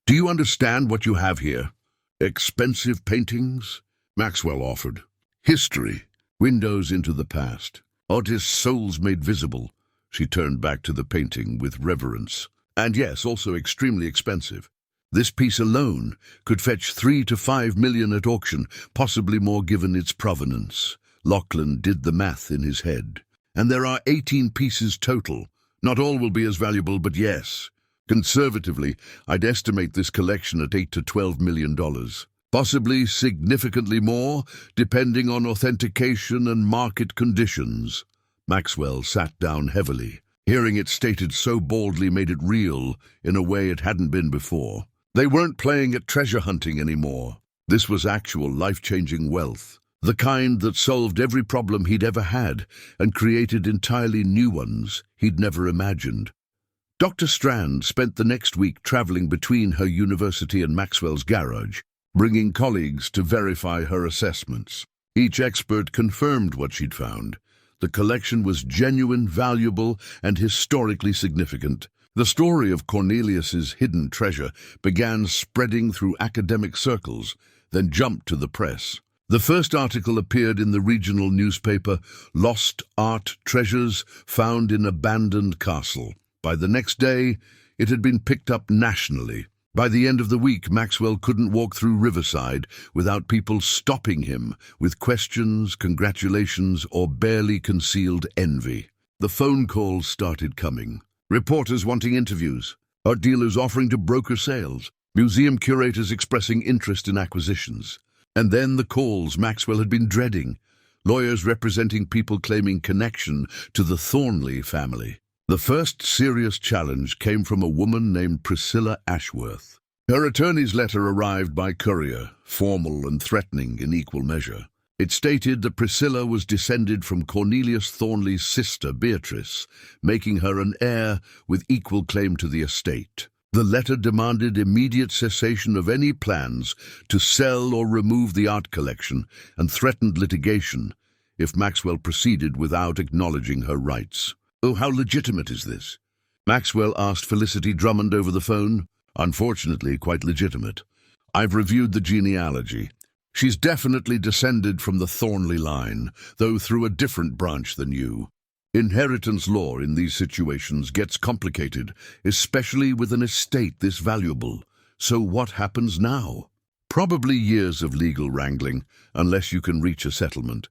Speaker 1: Do you understand what you have here? Expensive paintings? Maxwell offered. History. Windows into the past. Artists' souls made visible. She turned back to the painting with reverence. And yes, also extremely expensive. This piece alone could fetch 3 to 5 million at auction, possibly more given its provenance. Lachlan did the math in his head. And there are 18 pieces total. Not all will be as valuable, but yes. Conservatively, I'd estimate this collection at $8 to $12 million. Possibly significantly more, depending on authentication and market conditions. Maxwell sat down heavily. Hearing it stated so boldly made it real in a way it hadn't been before. They weren't playing at treasure hunting anymore. This was actual life-changing wealth. The kind that solved every problem he'd ever had and created entirely new ones he'd never imagined. Dr. Strand spent the next week traveling between her university and Maxwell's garage, bringing colleagues to verify her assessments. Each expert confirmed what she'd found. The collection was genuine, valuable, and historically significant. The story of Cornelius's hidden treasure began spreading through academic circles, then jumped to the press. The first article appeared in the regional newspaper, Lost Art Treasures Found in Abandoned Castle. By the next day, it had been picked up nationally. By the end of the week, Maxwell couldn't walk through Riverside without people stopping him with questions, congratulations, or barely concealed envy. The phone calls started coming. Reporters wanting interviews, art dealers offering to broker sales, museum curators expressing interest in acquisitions. And then the calls Maxwell had been dreading, lawyers representing people claiming connection to the Thornley family. The first serious challenge came from a woman named Priscilla Ashworth. Her attorney's letter arrived by courier, formal and threatening in equal measure. It stated that Priscilla was descended from Cornelius Thornley's sister, Beatrice, making her an heir with equal claim to the estate. The letter demanded immediate cessation of any plans to sell or remove the art collection and threatened litigation if Maxwell proceeded without acknowledging her rights. Oh, how legitimate is this? Maxwell asked Felicity Drummond over the phone. Unfortunately, quite legitimate. I've reviewed the genealogy. She's definitely descended from the Thornley line, though through a different branch than you. Inheritance law in these situations gets complicated, especially with an estate this valuable. So what happens now? Probably years of legal wrangling, unless you can reach a settlement.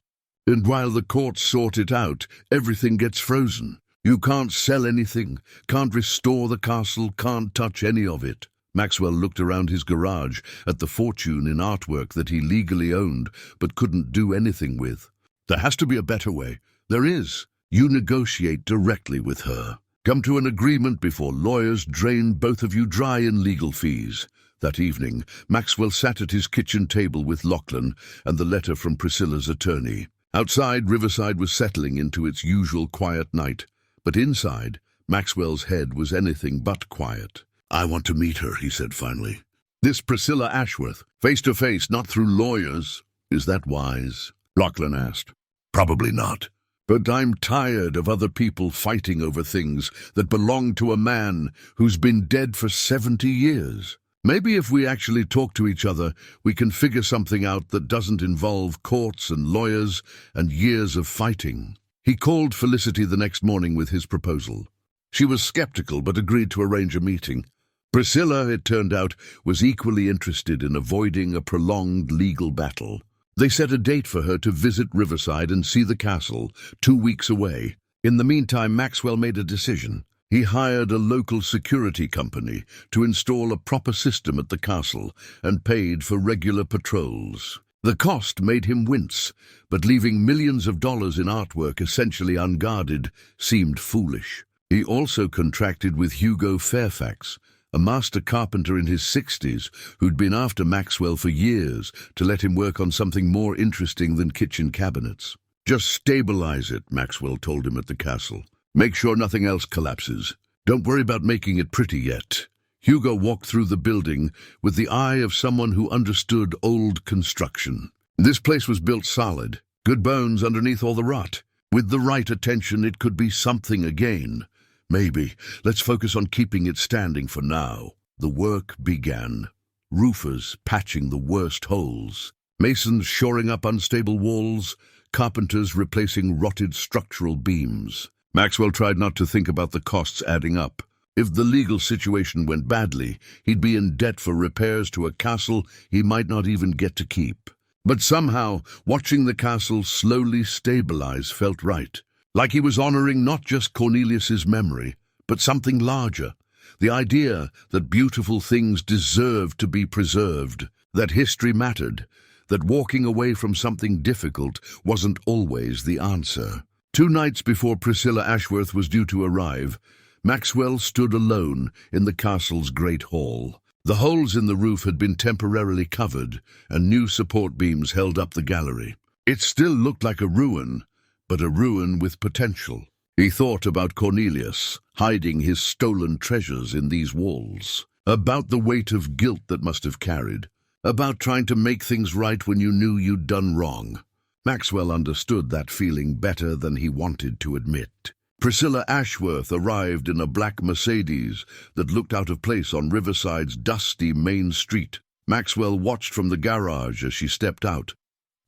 Speaker 1: And while the courts sort it out, everything gets frozen. You can't sell anything, can't restore the castle, can't touch any of it. Maxwell looked around his garage at the fortune in artwork that he legally owned but couldn't do anything with. There has to be a better way. There is. You negotiate directly with her. Come to an agreement before lawyers drain both of you dry in legal fees. That evening, Maxwell sat at his kitchen table with Lachlan and the letter from Priscilla's attorney. Outside, Riverside was settling into its usual quiet night. But inside, Maxwell's head was anything but quiet. I want to meet her, he said finally. This Priscilla Ashworth, face-to-face, not through lawyers. Is that wise? Lachlan asked. Probably not. But I'm tired of other people fighting over things that belong to a man who's been dead for 70 years. Maybe if we actually talk to each other, we can figure something out that doesn't involve courts and lawyers and years of fighting. He called Felicity the next morning with his proposal. She was skeptical but agreed to arrange a meeting. Priscilla, it turned out, was equally interested in avoiding a prolonged legal battle. They set a date for her to visit Riverside and see the castle, 2 weeks away. In the meantime, Maxwell made a decision. He hired a local security company to install a proper system at the castle and paid for regular patrols. The cost made him wince, but leaving millions of dollars in artwork essentially unguarded seemed foolish. He also contracted with Hugo Fairfax, a master carpenter in his 60s who'd been after Maxwell for years, to let him work on something more interesting than kitchen cabinets. Just stabilize it, Maxwell told him at the castle. Make sure nothing else collapses. Don't worry about making it pretty yet. Hugo walked through the building with the eye of someone who understood old construction. This place was built solid, good bones underneath all the rot. With the right attention, it could be something again. Maybe. Let's focus on keeping it standing for now. The work began. Roofers patching the worst holes, masons shoring up unstable walls, carpenters replacing rotted structural beams. Maxwell tried not to think about the costs adding up. If the legal situation went badly, he'd be in debt for repairs to a castle he might not even get to keep. But somehow, watching the castle slowly stabilize felt right. Like he was honoring not just Cornelius's memory, but something larger. The idea that beautiful things deserved to be preserved, that history mattered, that walking away from something difficult wasn't always the answer. 2 nights before Priscilla Ashworth was due to arrive, Maxwell stood alone in the castle's great hall. The holes in the roof had been temporarily covered, and new support beams held up the gallery. It still looked like a ruin, but a ruin with potential. He thought about Cornelius, hiding his stolen treasures in these walls, about the weight of guilt that must have carried, about trying to make things right when you knew you'd done wrong. Maxwell understood that feeling better than he wanted to admit. Priscilla Ashworth arrived in a black Mercedes that looked out of place on Riverside's dusty main street. Maxwell watched from the garage as she stepped out.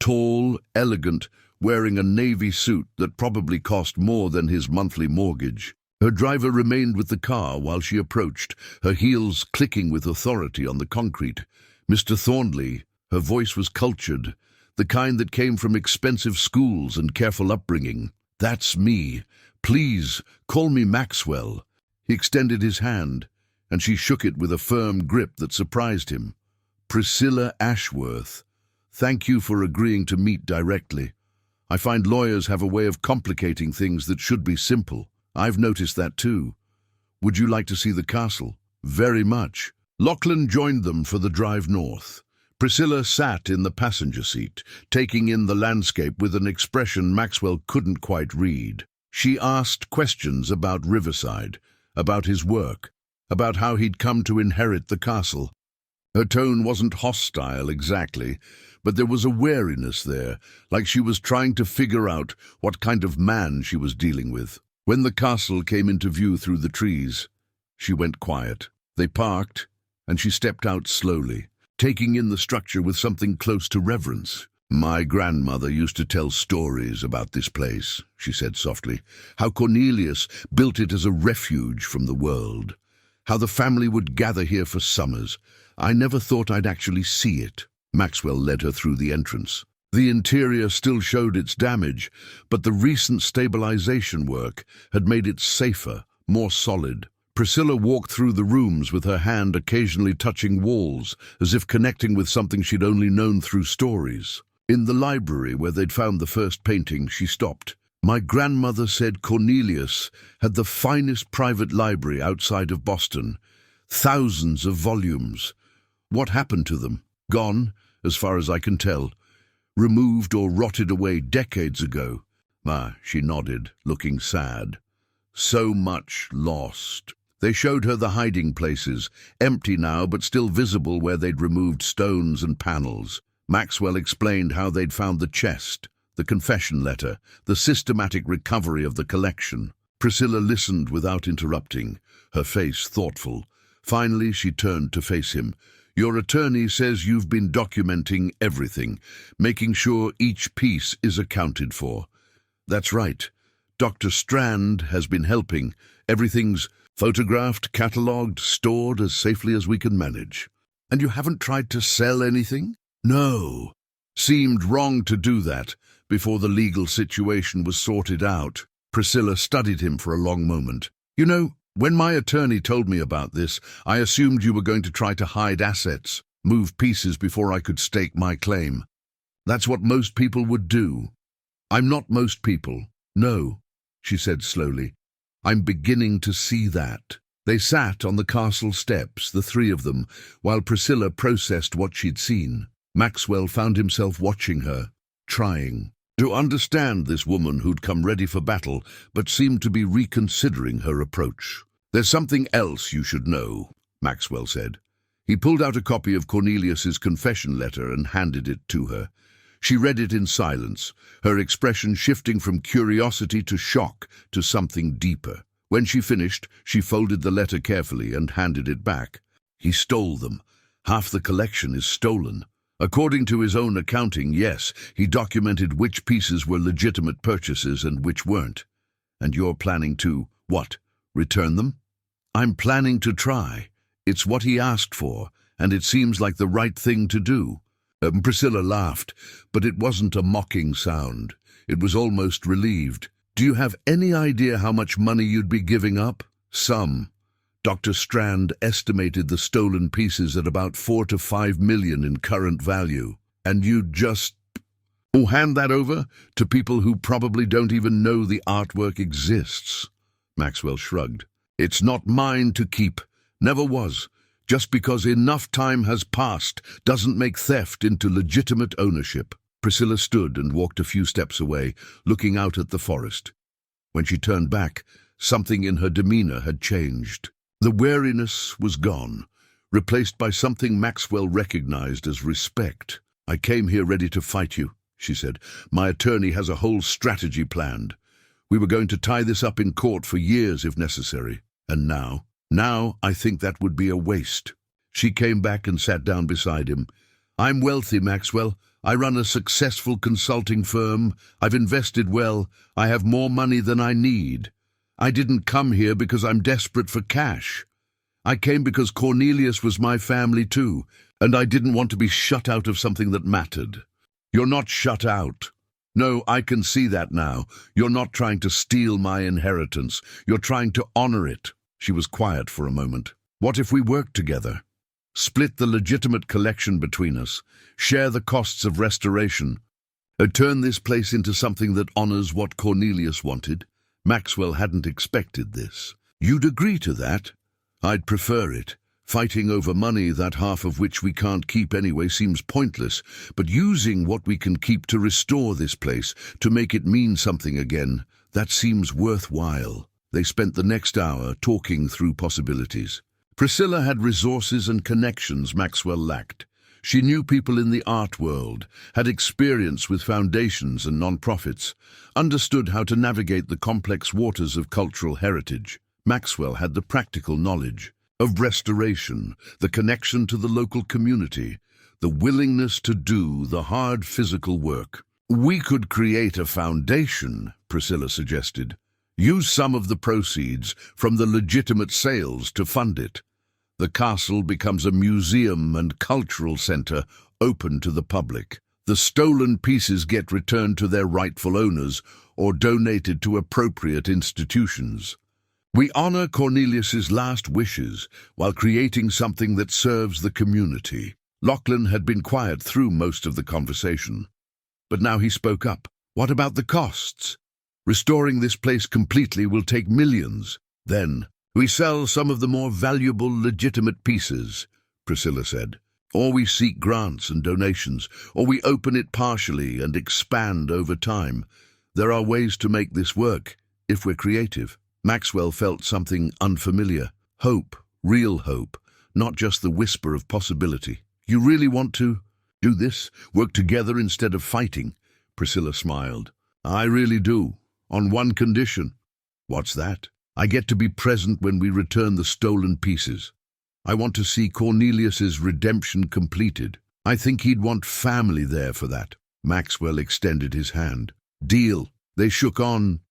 Speaker 1: Tall, elegant, wearing a navy suit that probably cost more than his monthly mortgage. Her driver remained with the car while she approached, her heels clicking with authority on the concrete. Mr. Thornley, her voice was cultured, the kind that came from expensive schools and careful upbringing. "That's me. Please, call me Maxwell." He extended his hand, and she shook it with a firm grip that surprised him. "Priscilla Ashworth, thank you for agreeing to meet directly. I find lawyers have a way of complicating things that should be simple. I've noticed that too. Would you like to see the castle?" "Very much." Lachlan joined them for the drive north. Priscilla sat in the passenger seat, taking in the landscape with an expression Maxwell couldn't quite read. She asked questions about Riverside, about his work, about how he'd come to inherit the castle. Her tone wasn't hostile exactly, but there was a wariness there, like she was trying to figure out what kind of man she was dealing with. When the castle came into view through the trees, she went quiet. They parked, and she stepped out slowly, taking in the structure with something close to reverence. "My grandmother used to tell stories about this place," she said softly, "how Cornelius built it as a refuge from the world, how the family would gather here for summers. I never thought I'd actually see it." Maxwell led her through the entrance. The interior still showed its damage, but the recent stabilization work had made it safer, more solid. Priscilla walked through the rooms with her hand occasionally touching walls, as if connecting with something she'd only known through stories. In the library where they'd found the first painting, she stopped. "My grandmother said Cornelius had the finest private library outside of Boston. Thousands of volumes. What happened to them? Gone, as far as I can tell. Removed or rotted away decades ago." She nodded, looking sad. "So much lost." They showed her the hiding places, empty now but still visible where they'd removed stones and panels. Maxwell explained how they'd found the chest, the confession letter, the systematic recovery of the collection. Priscilla listened without interrupting, her face thoughtful. Finally, she turned to face him. "Your attorney says you've been documenting everything, making sure each piece is accounted for." "That's right. Dr. Strand has been helping. Everything's photographed, catalogued, stored as safely as we can manage." "And you haven't tried to sell anything?" "No. Seemed wrong to do that before the legal situation was sorted out." Priscilla studied him for a long moment. "You know, when my attorney told me about this, I assumed you were going to try to hide assets, move pieces before I could stake my claim. That's what most people would do. I'm not most people. No," she said slowly. "I'm beginning to see that." They sat on the castle steps, the three of them, while Priscilla processed what she'd seen. Maxwell found himself watching her, trying to understand this woman who'd come ready for battle, but seemed to be reconsidering her approach. "There's something else you should know," Maxwell said. He pulled out a copy of Cornelius's confession letter and handed it to her. She read it in silence, her expression shifting from curiosity to shock to something deeper. When she finished, she folded the letter carefully and handed it back. He stole them. Half the collection is stolen. According to his own accounting, yes, he documented which pieces were legitimate purchases and which weren't. And you're planning to, what, return them? I'm planning to try. It's what he asked for, and it seems like the right thing to do. Priscilla laughed, but it wasn't a mocking sound. It was almost relieved. Do you have any idea how much money you'd be giving up? Some. Dr. Strand estimated the stolen pieces at about 4 to 5 million in current value. And you'd just... Oh, hand that over to people who probably don't even know the artwork exists. Maxwell shrugged. It's not mine to keep. Never was. Just because enough time has passed doesn't make theft into legitimate ownership. Priscilla stood and walked a few steps away, looking out at the forest. When she turned back, something in her demeanor had changed. The wariness was gone, replaced by something Maxwell recognized as respect. I came here ready to fight you, she said. My attorney has a whole strategy planned. We were going to tie this up in court for years if necessary. And now I think that would be a waste. She came back and sat down beside him. I'm wealthy, Maxwell. I run a successful consulting firm. I've invested well. I have more money than I need. I didn't come here because I'm desperate for cash. I came because Cornelius was my family too, and I didn't want to be shut out of something that mattered. You're not shut out. No, I can see that now. You're not trying to steal my inheritance. You're trying to honor it. She was quiet for a moment. What if we worked together? Split the legitimate collection between us. Share the costs of restoration. Turn this place into something that honors what Cornelius wanted. Maxwell hadn't expected this. You'd agree to that? I'd prefer it. Fighting over money, that half of which we can't keep anyway, seems pointless, but using what we can keep to restore this place, to make it mean something again, that seems worthwhile. They spent the next hour talking through possibilities. Priscilla had resources and connections Maxwell lacked. She knew people in the art world, had experience with foundations and non-profits, understood how to navigate the complex waters of cultural heritage. Maxwell had the practical knowledge of restoration, the connection to the local community, the willingness to do the hard physical work. We could create a foundation, Priscilla suggested. Use some of the proceeds from the legitimate sales to fund it. The castle becomes a museum and cultural center open to the public. The stolen pieces get returned to their rightful owners or donated to appropriate institutions. We honor Cornelius's last wishes while creating something that serves the community. Lachlan had been quiet through most of the conversation, but now he spoke up. What about the costs? Restoring this place completely will take millions. Then, we sell some of the more valuable, legitimate pieces, Priscilla said. Or we seek grants and donations, or we open it partially and expand over time. There are ways to make this work, if we're creative. Maxwell felt something unfamiliar. Hope, real hope, not just the whisper of possibility. You really want to do this? Work together instead of fighting? Priscilla smiled. I really do, on one condition. What's that? I get to be present when we return the stolen pieces. I want to see Cornelius's redemption completed. I think he'd want family there for that. Maxwell extended his hand. Deal. They shook on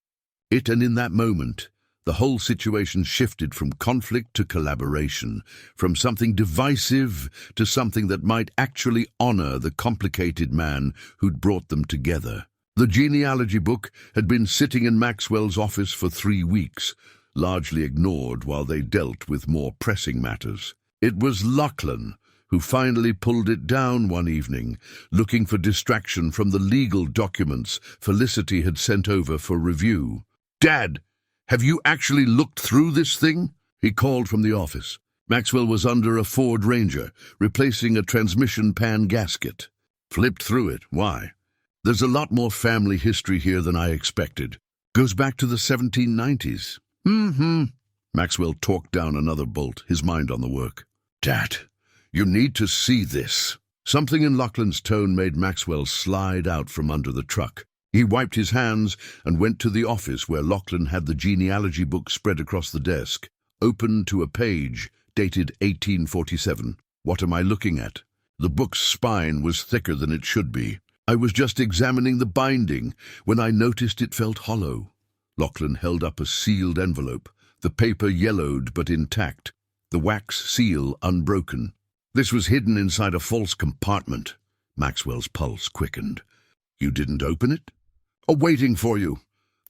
Speaker 1: it, and in that moment, the whole situation shifted from conflict to collaboration, from something divisive to something that might actually honor the complicated man who'd brought them together. The genealogy book had been sitting in Maxwell's office for 3 weeks, largely ignored while they dealt with more pressing matters. It was Lachlan who finally pulled it down one evening, looking for distraction from the legal documents Felicity had sent over for review. Dad, have you actually looked through this thing? He called from the office. Maxwell was under a Ford Ranger, replacing a transmission pan gasket. Flipped through it. Why? There's a lot more family history here than I expected. Goes back to the 1790s. Maxwell torqued down another bolt, his mind on the work. "Dad, you need to see this." Something in Lachlan's tone made Maxwell slide out from under the truck. He wiped his hands and went to the office where Lachlan had the genealogy book spread across the desk, open to a page dated 1847. "What am I looking at?" The book's spine was thicker than it should be. "I was just examining the binding when I noticed it felt hollow." Lachlan held up a sealed envelope, the paper yellowed but intact, the wax seal unbroken. "This was hidden inside a false compartment." Maxwell's pulse quickened. "You didn't open it?" "Oh, waiting for you."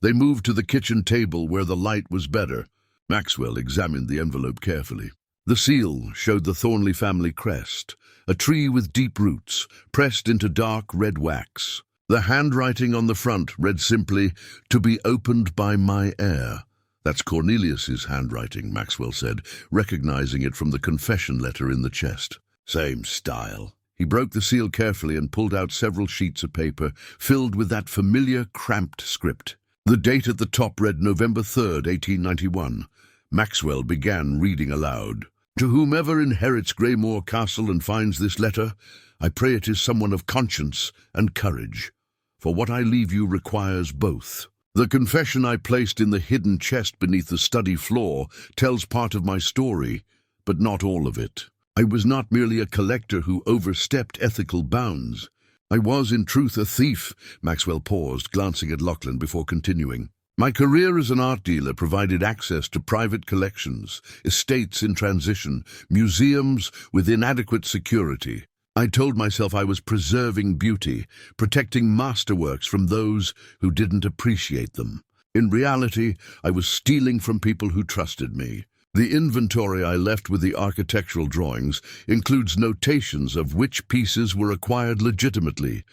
Speaker 1: They moved to the kitchen table where the light was better. Maxwell examined the envelope carefully. The seal showed the Thornley family crest, a tree with deep roots, pressed into dark red wax. The handwriting on the front read simply, "To be opened by my heir." "That's Cornelius's handwriting," Maxwell said, recognizing it from the confession letter in the chest. "Same style." He broke the seal carefully and pulled out several sheets of paper filled with that familiar, cramped script. The date at the top read November 3rd, 1891. Maxwell began reading aloud. "To whomever inherits Greymore Castle and finds this letter, I pray it is someone of conscience and courage, for what I leave you requires both. The confession I placed in the hidden chest beneath the study floor tells part of my story, but not all of it. I was not merely a collector who overstepped ethical bounds. I was, in truth, a thief." Maxwell paused, glancing at Lachlan before continuing. "My career as an art dealer provided access to private collections, estates in transition, museums with inadequate security. I told myself I was preserving beauty, protecting masterworks from those who didn't appreciate them. In reality, I was stealing from people who trusted me. The inventory I left with the architectural drawings includes notations of which pieces were acquired legitimately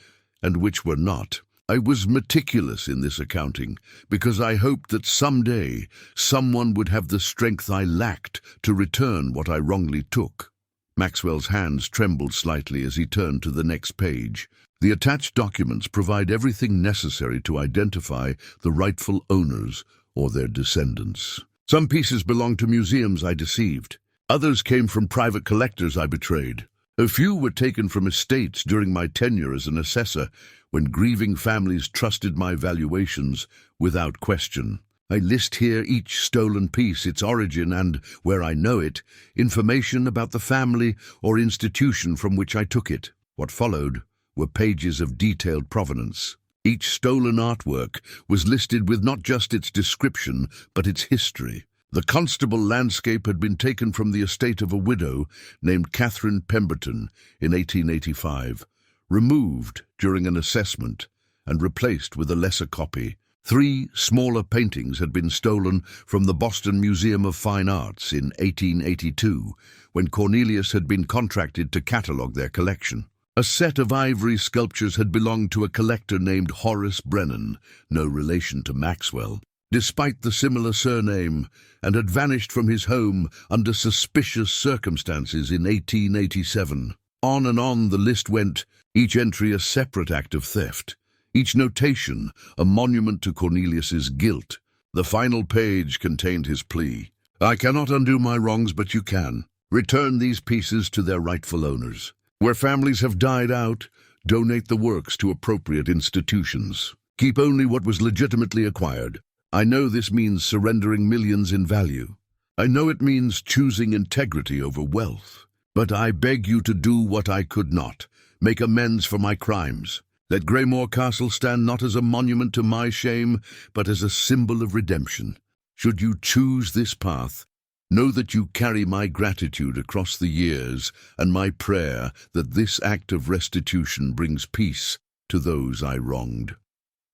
Speaker 1: and which were not. I was meticulous in this accounting because I hoped that someday someone would have the strength I lacked to return what I wrongly took." Maxwell's hands trembled slightly as he turned to the next page. "The attached documents provide everything necessary to identify the rightful owners or their descendants. Some pieces belong to museums I deceived. Others came from private collectors I betrayed. A few were taken from estates during my tenure as an assessor, when grieving families trusted my valuations without question. I list here each stolen piece, its origin, and, where I know it, information about the family or institution from which I took it. What followed were pages of detailed provenance. Each stolen artwork was listed with not just its description, but its history. The Constable landscape had been taken from the estate of a widow named Catherine Pemberton in 1885, removed during an assessment, and replaced with a lesser copy. 3 smaller paintings had been stolen from the Boston Museum of Fine Arts in 1882, when Cornelius had been contracted to catalogue their collection. A set of ivory sculptures had belonged to a collector named Horace Brennan, no relation to Maxwell, despite the similar surname, and had vanished from his home under suspicious circumstances in 1887. On and on the list went, each entry a separate act of theft, each notation a monument to Cornelius's guilt. The final page contained his plea. "I cannot undo my wrongs, but you can. Return these pieces to their rightful owners. Where families have died out, donate the works to appropriate institutions. Keep only what was legitimately acquired. I know this means surrendering millions in value. I know it means choosing integrity over wealth. But I beg you to do what I could not, make amends for my crimes. Let Greymore Castle stand not as a monument to my shame, but as a symbol of redemption. Should you choose this path, know that you carry my gratitude across the years and my prayer that this act of restitution brings peace to those I wronged."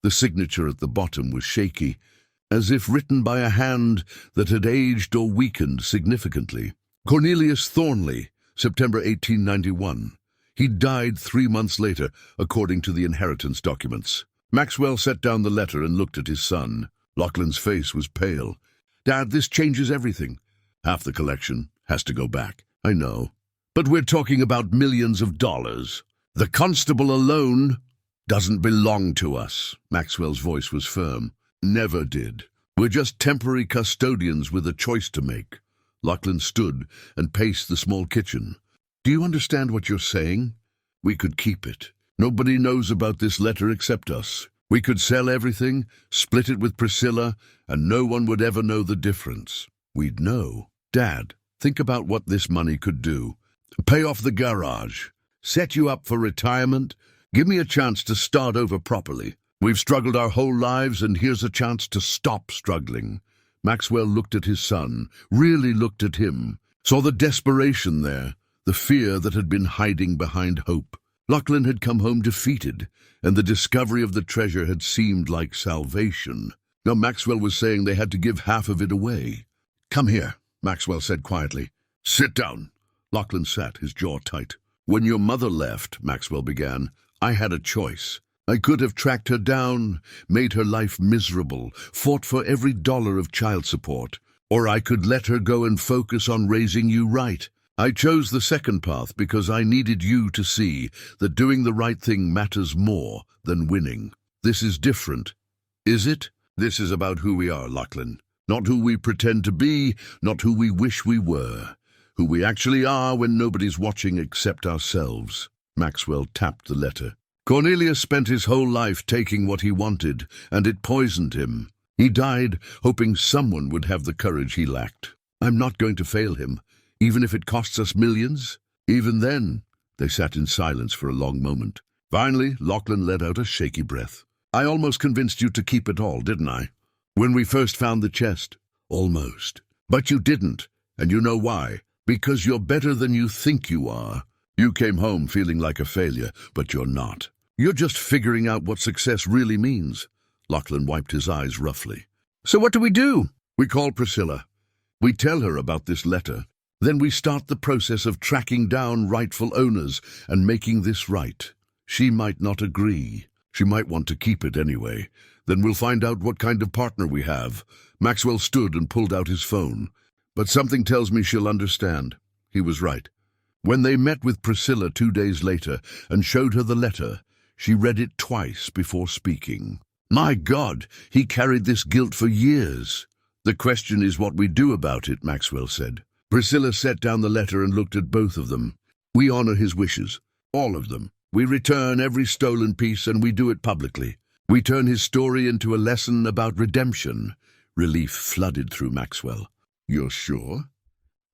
Speaker 1: The signature at the bottom was shaky, as if written by a hand that had aged or weakened significantly. Cornelius Thornley, September 1891. He died 3 months later, according to the inheritance documents. Maxwell set down the letter and looked at his son. Lachlan's face was pale. "Dad, this changes everything. Half the collection has to go back. I know. But we're talking about millions of dollars. The Constable alone doesn't belong to us." Maxwell's voice was firm. "Never did. We're just temporary custodians with a choice to make. Lachlan stood and paced the small kitchen. Do you understand what you're saying? We could keep it. Nobody knows about this letter except us. We could sell everything, split it with Priscilla, and no one would ever know the difference. We'd know. Dad, think about what this money could do. Pay off the garage. Set you up for retirement. Give me a chance to start over properly. We've struggled our whole lives, and here's a chance to stop struggling. Maxwell looked at his son, really looked at him, saw the desperation there, the fear that had been hiding behind hope. Lachlan had come home defeated, and the discovery of the treasure had seemed like salvation. Now Maxwell was saying they had to give half of it away. Come here, Maxwell said quietly. Sit down. Lachlan sat, his jaw tight. When your mother left, Maxwell began, I had a choice. I could have tracked her down, made her life miserable, fought for every dollar of child support, or I could let her go and focus on raising you right. I chose the second path because I needed you to see that doing the right thing matters more than winning. This is different. Is it? This is about who we are, Lachlan. Not who we pretend to be, not who we wish we were. Who we actually are when nobody's watching except ourselves. Maxwell tapped the letter. Cornelius spent his whole life taking what he wanted, and it poisoned him. He died hoping someone would have the courage he lacked. I'm not going to fail him. Even if it costs us millions? Even then, they sat in silence for a long moment. Finally, Lachlan let out a shaky breath. I almost convinced you to keep it all, didn't I? When we first found the chest. Almost. But you didn't, and you know why. Because you're better than you think you are. You came home feeling like a failure, but you're not. You're just figuring out what success really means. Lachlan wiped his eyes roughly. So what do? We call Priscilla. We tell her about this letter. Then we start the process of tracking down rightful owners and making this right. She might not agree. She might want to keep it anyway. Then we'll find out what kind of partner we have. Maxwell stood and pulled out his phone. But something tells me she'll understand. He was right. When they met with Priscilla 2 days later and showed her the letter, she read it twice before speaking. My God, he carried this guilt for years. The question is what we do about it, Maxwell said. Priscilla set down the letter and looked at both of them. We honor his wishes, all of them. We return every stolen piece and we do it publicly. We turn his story into a lesson about redemption. Relief flooded through Maxwell. You're sure?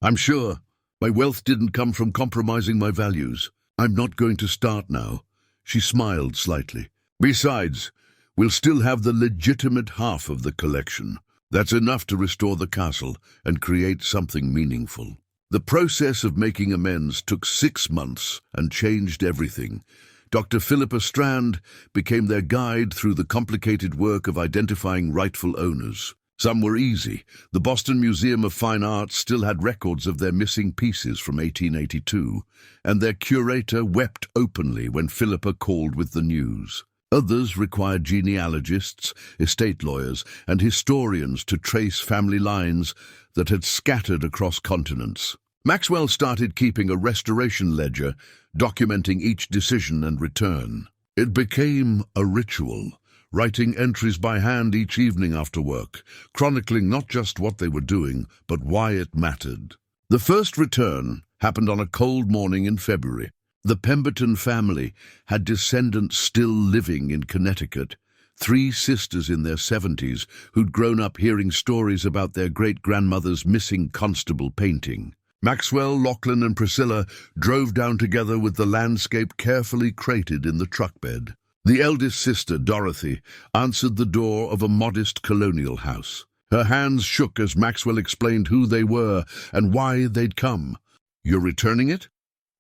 Speaker 1: I'm sure. My wealth didn't come from compromising my values. I'm not going to start now. She smiled slightly. Besides, we'll still have the legitimate half of the collection. That's enough to restore the castle and create something meaningful. The process of making amends took 6 months and changed everything. Dr. Philippa Strand became their guide through the complicated work of identifying rightful owners. Some were easy. The Boston Museum of Fine Arts still had records of their missing pieces from 1882, and their curator wept openly when Philippa called with the news. Others required genealogists, estate lawyers, and historians to trace family lines that had scattered across continents. Maxwell started keeping a restoration ledger, documenting each decision and return. It became a ritual, writing entries by hand each evening after work, chronicling not just what they were doing, but why it mattered. The first return happened on a cold morning in February. The Pemberton family had descendants still living in Connecticut, 3 sisters in their 70s who'd grown up hearing stories about their great-grandmother's missing constable painting. Maxwell, Lachlan, and Priscilla drove down together with the landscape carefully crated in the truck bed. The eldest sister, Dorothy, answered the door of a modest colonial house. Her hands shook as Maxwell explained who they were and why they'd come. You're returning it?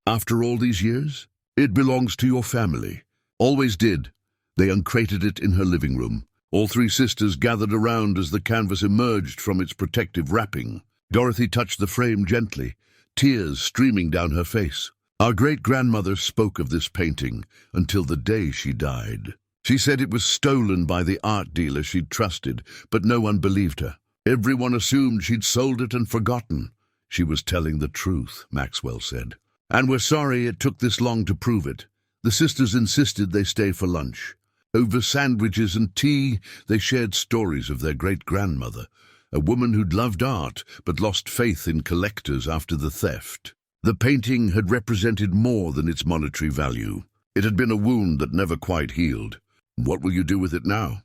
Speaker 1: After all these years? It belongs to your family. Always did. They uncrated it in her living room. All 3 sisters gathered around as the canvas emerged from its protective wrapping. Dorothy touched the frame gently, tears streaming down her face. Our great-grandmother spoke of this painting until the day she died. She said it was stolen by the art dealer she'd trusted, but no one believed her. Everyone assumed she'd sold it and forgotten. She was telling the truth, Maxwell said. And we're sorry it took this long to prove it. The sisters insisted they stay for lunch. Over sandwiches and tea, they shared stories of their great-grandmother, a woman who'd loved art but lost faith in collectors after the theft. The painting had represented more than its monetary value. It had been a wound that never quite healed. "What will you do with it now?"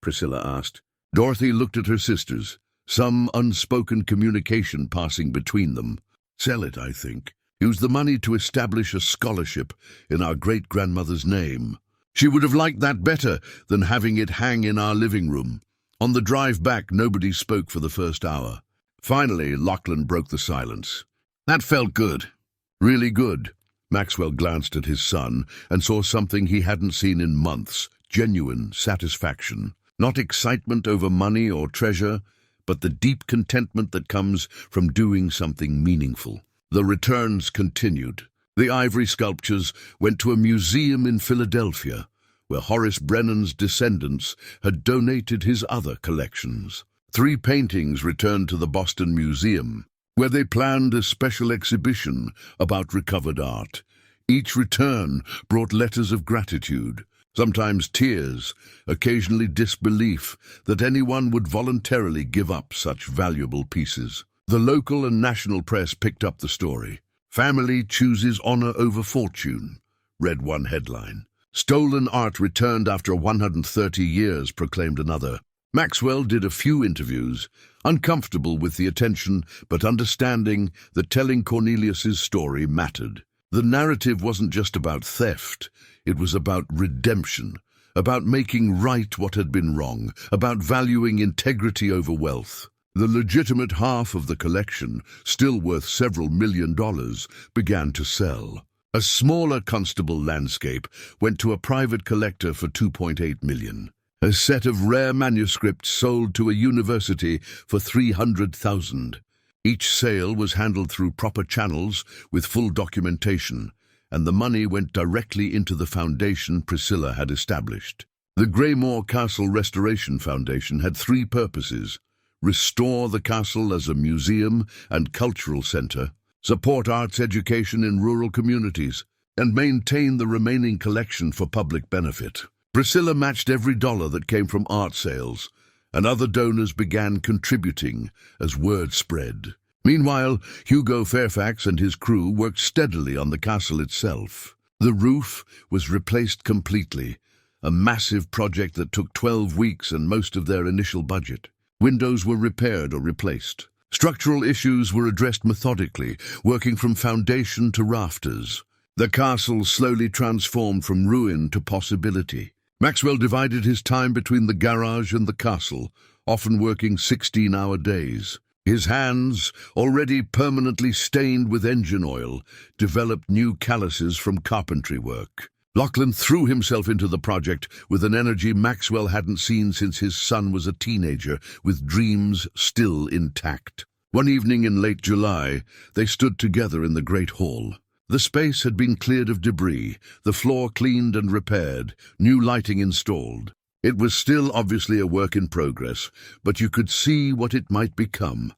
Speaker 1: Priscilla asked. Dorothy looked at her sisters, some unspoken communication passing between them. "Sell it, I think. Use the money to establish a scholarship in our great-grandmother's name." She would have liked that better than having it hang in our living room. On the drive back, nobody spoke for the first hour. Finally, Lachlan broke the silence. "That felt good." "Really good." Maxwell glanced at his son and saw something he hadn't seen in months, genuine satisfaction. Not excitement over money or treasure, but the deep contentment that comes from doing something meaningful. The returns continued. The ivory sculptures went to a museum in Philadelphia, where Horace Brennan's descendants had donated his other collections. 3 paintings returned to the Boston Museum, where they planned a special exhibition about recovered art. Each return brought letters of gratitude, sometimes tears, occasionally disbelief that anyone would voluntarily give up such valuable pieces. The local and national press picked up the story. "Family chooses honor over fortune," read one headline. "Stolen art returned after 130 years," proclaimed another. Maxwell did a few interviews, uncomfortable with the attention, but understanding that telling Cornelius's story mattered. The narrative wasn't just about theft, it was about redemption, about making right what had been wrong, about valuing integrity over wealth. The legitimate half of the collection, still worth several $1,000,000, began to sell. A smaller Constable landscape went to a private collector for $2.8 million. A set of rare manuscripts sold to a university for $300,000. Each sale was handled through proper channels with full documentation, and the money went directly into the foundation Priscilla had established. The Greymore Castle Restoration Foundation had 3 purposes: restore the castle as a museum and cultural center, support arts education in rural communities, and maintain the remaining collection for public benefit. Priscilla matched every dollar that came from art sales, and other donors began contributing as word spread. Meanwhile, Hugo Fairfax and his crew worked steadily on the castle itself. The roof was replaced completely, a massive project that took 12 weeks and most of their initial budget. Windows were repaired or replaced. Structural issues were addressed methodically, working from foundation to rafters. The castle slowly transformed from ruin to possibility. Maxwell divided his time between the garage and the castle, often working 16-hour days. His hands, already permanently stained with engine oil, developed new calluses from carpentry work. Lachlan threw himself into the project with an energy Maxwell hadn't seen since his son was a teenager, with dreams still intact. One evening in late July, they stood together in the great hall. The space had been cleared of debris, the floor cleaned and repaired, new lighting installed. It was still obviously a work in progress, but you could see what it might become.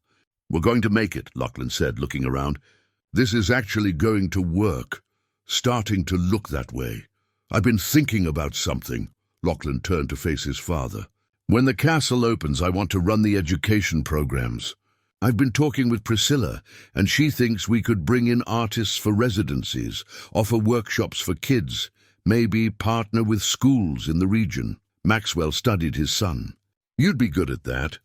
Speaker 1: "We're going to make it," Lachlan said, looking around. "This is actually going to work. Starting to look that way. I've been thinking about something." Lachlan turned to face his father. "When the castle opens, I want to run the education programs. I've been talking with Priscilla, and she thinks we could bring in artists for residencies, offer workshops for kids, maybe partner with schools in the region." Maxwell studied his son. "You'd be good at that.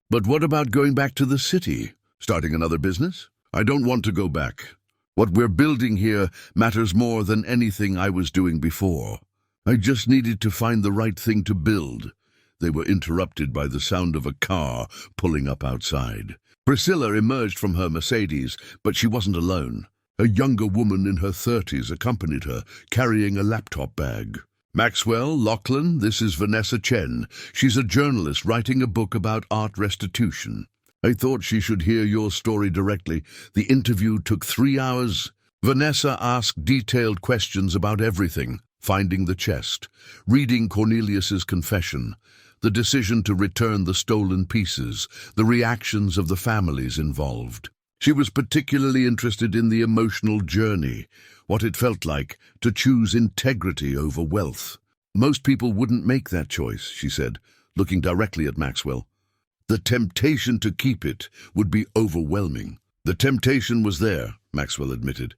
Speaker 1: But what about going back to the city? Starting another business?" "I don't want to go back. What we're building here matters more than anything I was doing before. I just needed to find the right thing to build." They were interrupted by the sound of a car pulling up outside. Priscilla emerged from her Mercedes, but she wasn't alone. A younger woman in her 30s accompanied her, carrying a laptop bag. "Maxwell, Lachlan, this is Vanessa Chen. She's a journalist writing a book about art restitution. I thought she should hear your story directly. The interview took 3 hours." Vanessa asked detailed questions about everything: finding the chest, reading Cornelius's confession, the decision to return the stolen pieces, the reactions of the families involved. She was particularly interested in the emotional journey, what it felt like to choose integrity over wealth. Most people wouldn't make that choice, she said, looking directly at Maxwell. The temptation to keep it would be overwhelming. The temptation was there, Maxwell admitted.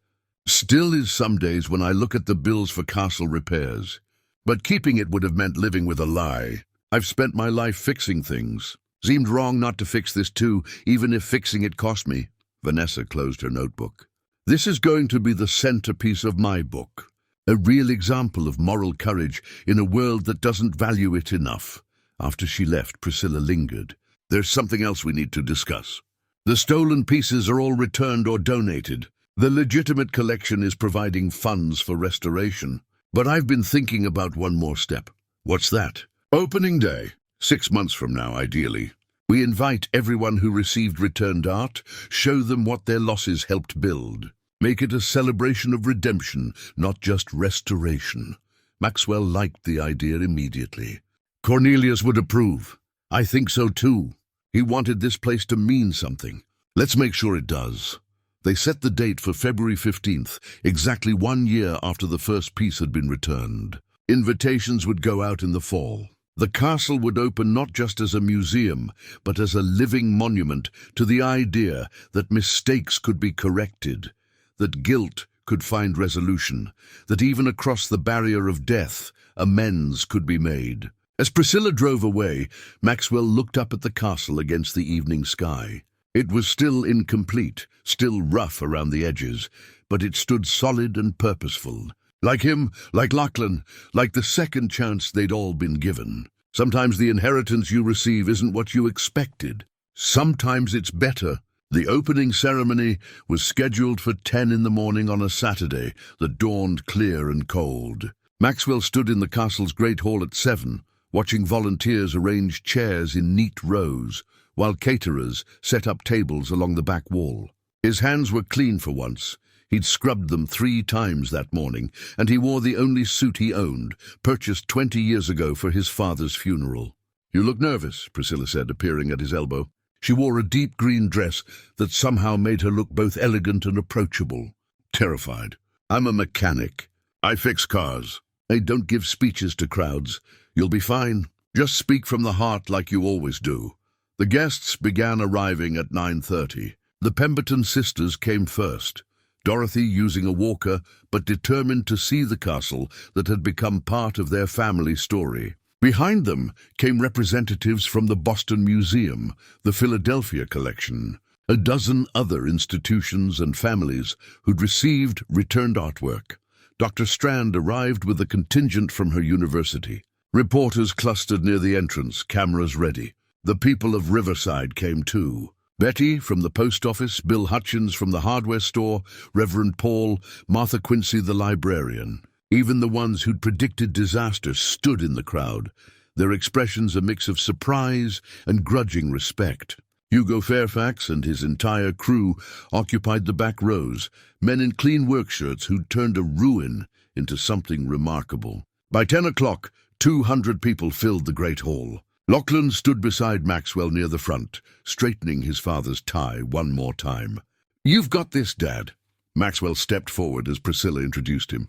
Speaker 1: Still is some days when I look at the bills for castle repairs. But keeping it would have meant living with a lie. I've spent my life fixing things. Seemed wrong not to fix this too, even if fixing it cost me. Vanessa closed her notebook. This is going to be the centerpiece of my book. A real example of moral courage in a world that doesn't value it enough. After she left, Priscilla lingered. There's something else we need to discuss. The stolen pieces are all returned or donated. The legitimate collection is providing funds for restoration. But I've been thinking about one more step. What's that? Opening day. 6 months from now, ideally. We invite everyone who received returned art, show them what their losses helped build. Make it a celebration of redemption, not just restoration. Maxwell liked the idea immediately. Cornelius would approve. I think so too. He wanted this place to mean something. Let's make sure it does. They set the date for February 15th, exactly 1 year after the first piece had been returned. Invitations would go out in the fall. The castle would open not just as a museum, but as a living monument to the idea that mistakes could be corrected, that guilt could find resolution, that even across the barrier of death, amends could be made. As Priscilla drove away, Maxwell looked up at the castle against the evening sky. It was still incomplete, still rough around the edges, but it stood solid and purposeful. Like him, like Lachlan, like the second chance they'd all been given. Sometimes the inheritance you receive isn't what you expected. Sometimes it's better. The opening ceremony was scheduled for 10 in the morning on a Saturday that dawned clear and cold. Maxwell stood in the castle's great hall at 7, watching volunteers arrange chairs in neat rows, while caterers set up tables along the back wall. His hands were clean for once. He'd scrubbed them 3 times that morning, and he wore the only suit he owned, purchased 20 years ago for his father's funeral. You look nervous, Priscilla said, appearing at his elbow. She wore a deep green dress that somehow made her look both elegant and approachable. Terrified. I'm a mechanic. I fix cars. I don't give speeches to crowds. You'll be fine. Just speak from the heart like you always do. The guests began arriving at 9:30. The Pemberton sisters came first. Dorothy using a walker, but determined to see the castle that had become part of their family story. Behind them came representatives from the Boston Museum, the Philadelphia Collection, a dozen other institutions and families who'd received returned artwork. Dr. Strand arrived with a contingent from her university. Reporters clustered near the entrance, cameras ready. The people of Riverside came too. Betty from the post office, Bill Hutchins from the hardware store, Reverend Paul, Martha Quincy the librarian. Even the ones who'd predicted disaster stood in the crowd, their expressions a mix of surprise and grudging respect. Hugo Fairfax and his entire crew occupied the back rows, men in clean work shirts who'd turned a ruin into something remarkable. By 10 o'clock, 200 people filled the great hall. Lachlan stood beside Maxwell near the front, straightening his father's tie one more time. You've got this, Dad. Maxwell stepped forward as Priscilla introduced him.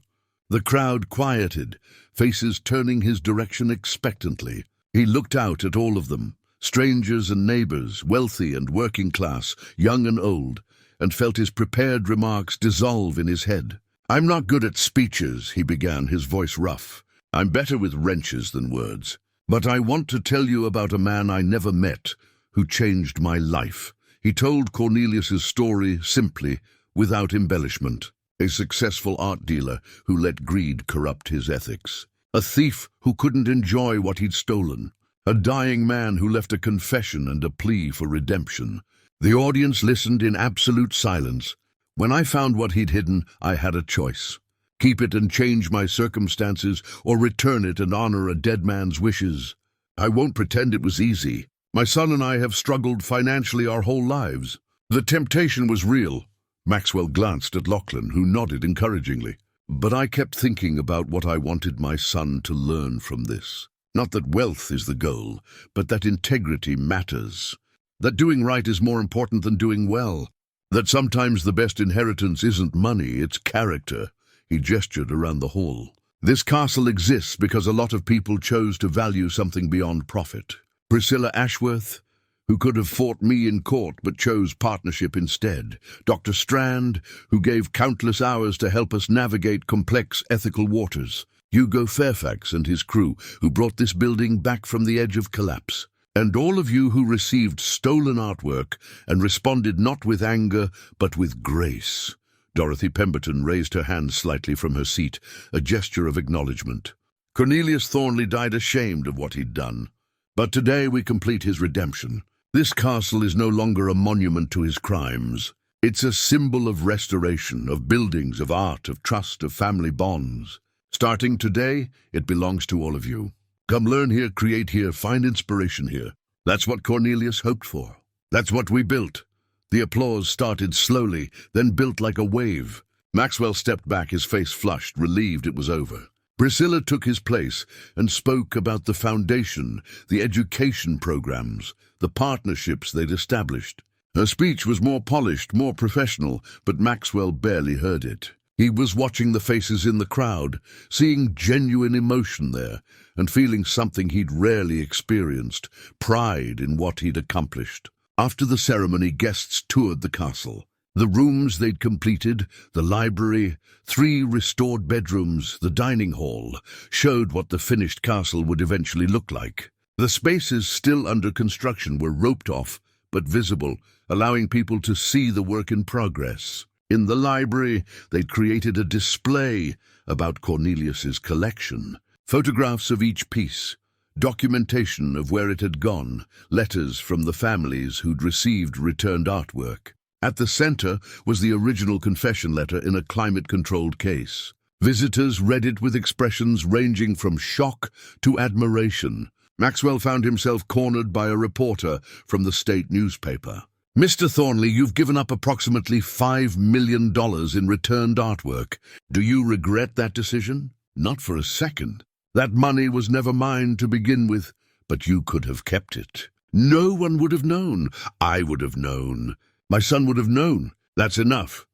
Speaker 1: The crowd quieted, faces turning his direction expectantly. He looked out at all of them, strangers and neighbors, wealthy and working class, young and old, and felt his prepared remarks dissolve in his head. I'm not good at speeches, he began, his voice rough. I'm better with wrenches than words. But I want to tell you about a man I never met who changed my life. He told Cornelius's story simply, without embellishment. A successful art dealer who let greed corrupt his ethics. A thief who couldn't enjoy what he'd stolen. A dying man who left a confession and a plea for redemption. The audience listened in absolute silence. When I found what he'd hidden, I had a choice. Keep it and change my circumstances, or return it and honor a dead man's wishes. I won't pretend it was easy. My son and I have struggled financially our whole lives. The temptation was real. Maxwell glanced at Lachlan, who nodded encouragingly. But I kept thinking about what I wanted my son to learn from this. Not that wealth is the goal, but that integrity matters. That doing right is more important than doing well. That sometimes the best inheritance isn't money, it's character. He gestured around the hall. This castle exists because a lot of people chose to value something beyond profit. Priscilla Ashworth, who could have fought me in court but chose partnership instead. Dr. Strand, who gave countless hours to help us navigate complex ethical waters. Hugo Fairfax and his crew, who brought this building back from the edge of collapse. And all of you who received stolen artwork and responded not with anger but with grace. Dorothy Pemberton raised her hand slightly from her seat, a gesture of acknowledgement. Cornelius Thornley died ashamed of what he'd done. But today we complete his redemption. This castle is no longer a monument to his crimes. It's a symbol of restoration, of buildings, of art, of trust, of family bonds. Starting today, it belongs to all of you. Come learn here, create here, find inspiration here. That's what Cornelius hoped for. That's what we built. The applause started slowly, then built like a wave. Maxwell stepped back, his face flushed, relieved it was over. Priscilla took his place and spoke about the foundation, the education programs, the partnerships they'd established. Her speech was more polished, more professional, but Maxwell barely heard it. He was watching the faces in the crowd, seeing genuine emotion there, and feeling something he'd rarely experienced, pride in what he'd accomplished. After the ceremony, guests toured the castle. The rooms they'd completed, the library, 3 restored bedrooms, the dining hall, showed what the finished castle would eventually look like. The spaces still under construction were roped off, but visible, allowing people to see the work in progress. In the library, they'd created a display about Cornelius's collection. Photographs of each piece, documentation of where it had gone, letters from the families who'd received returned artwork. At the center was the original confession letter in a climate-controlled case. Visitors read it with expressions ranging from shock to admiration. Maxwell found himself cornered by a reporter from the state newspaper. "Mr. Thornley, you've given up approximately $5 million in returned artwork. Do you regret that decision?" "Not for a second. That money was never mine to begin with, but you could have kept it. No one would have known. I would have known. My son would have known. That's enough."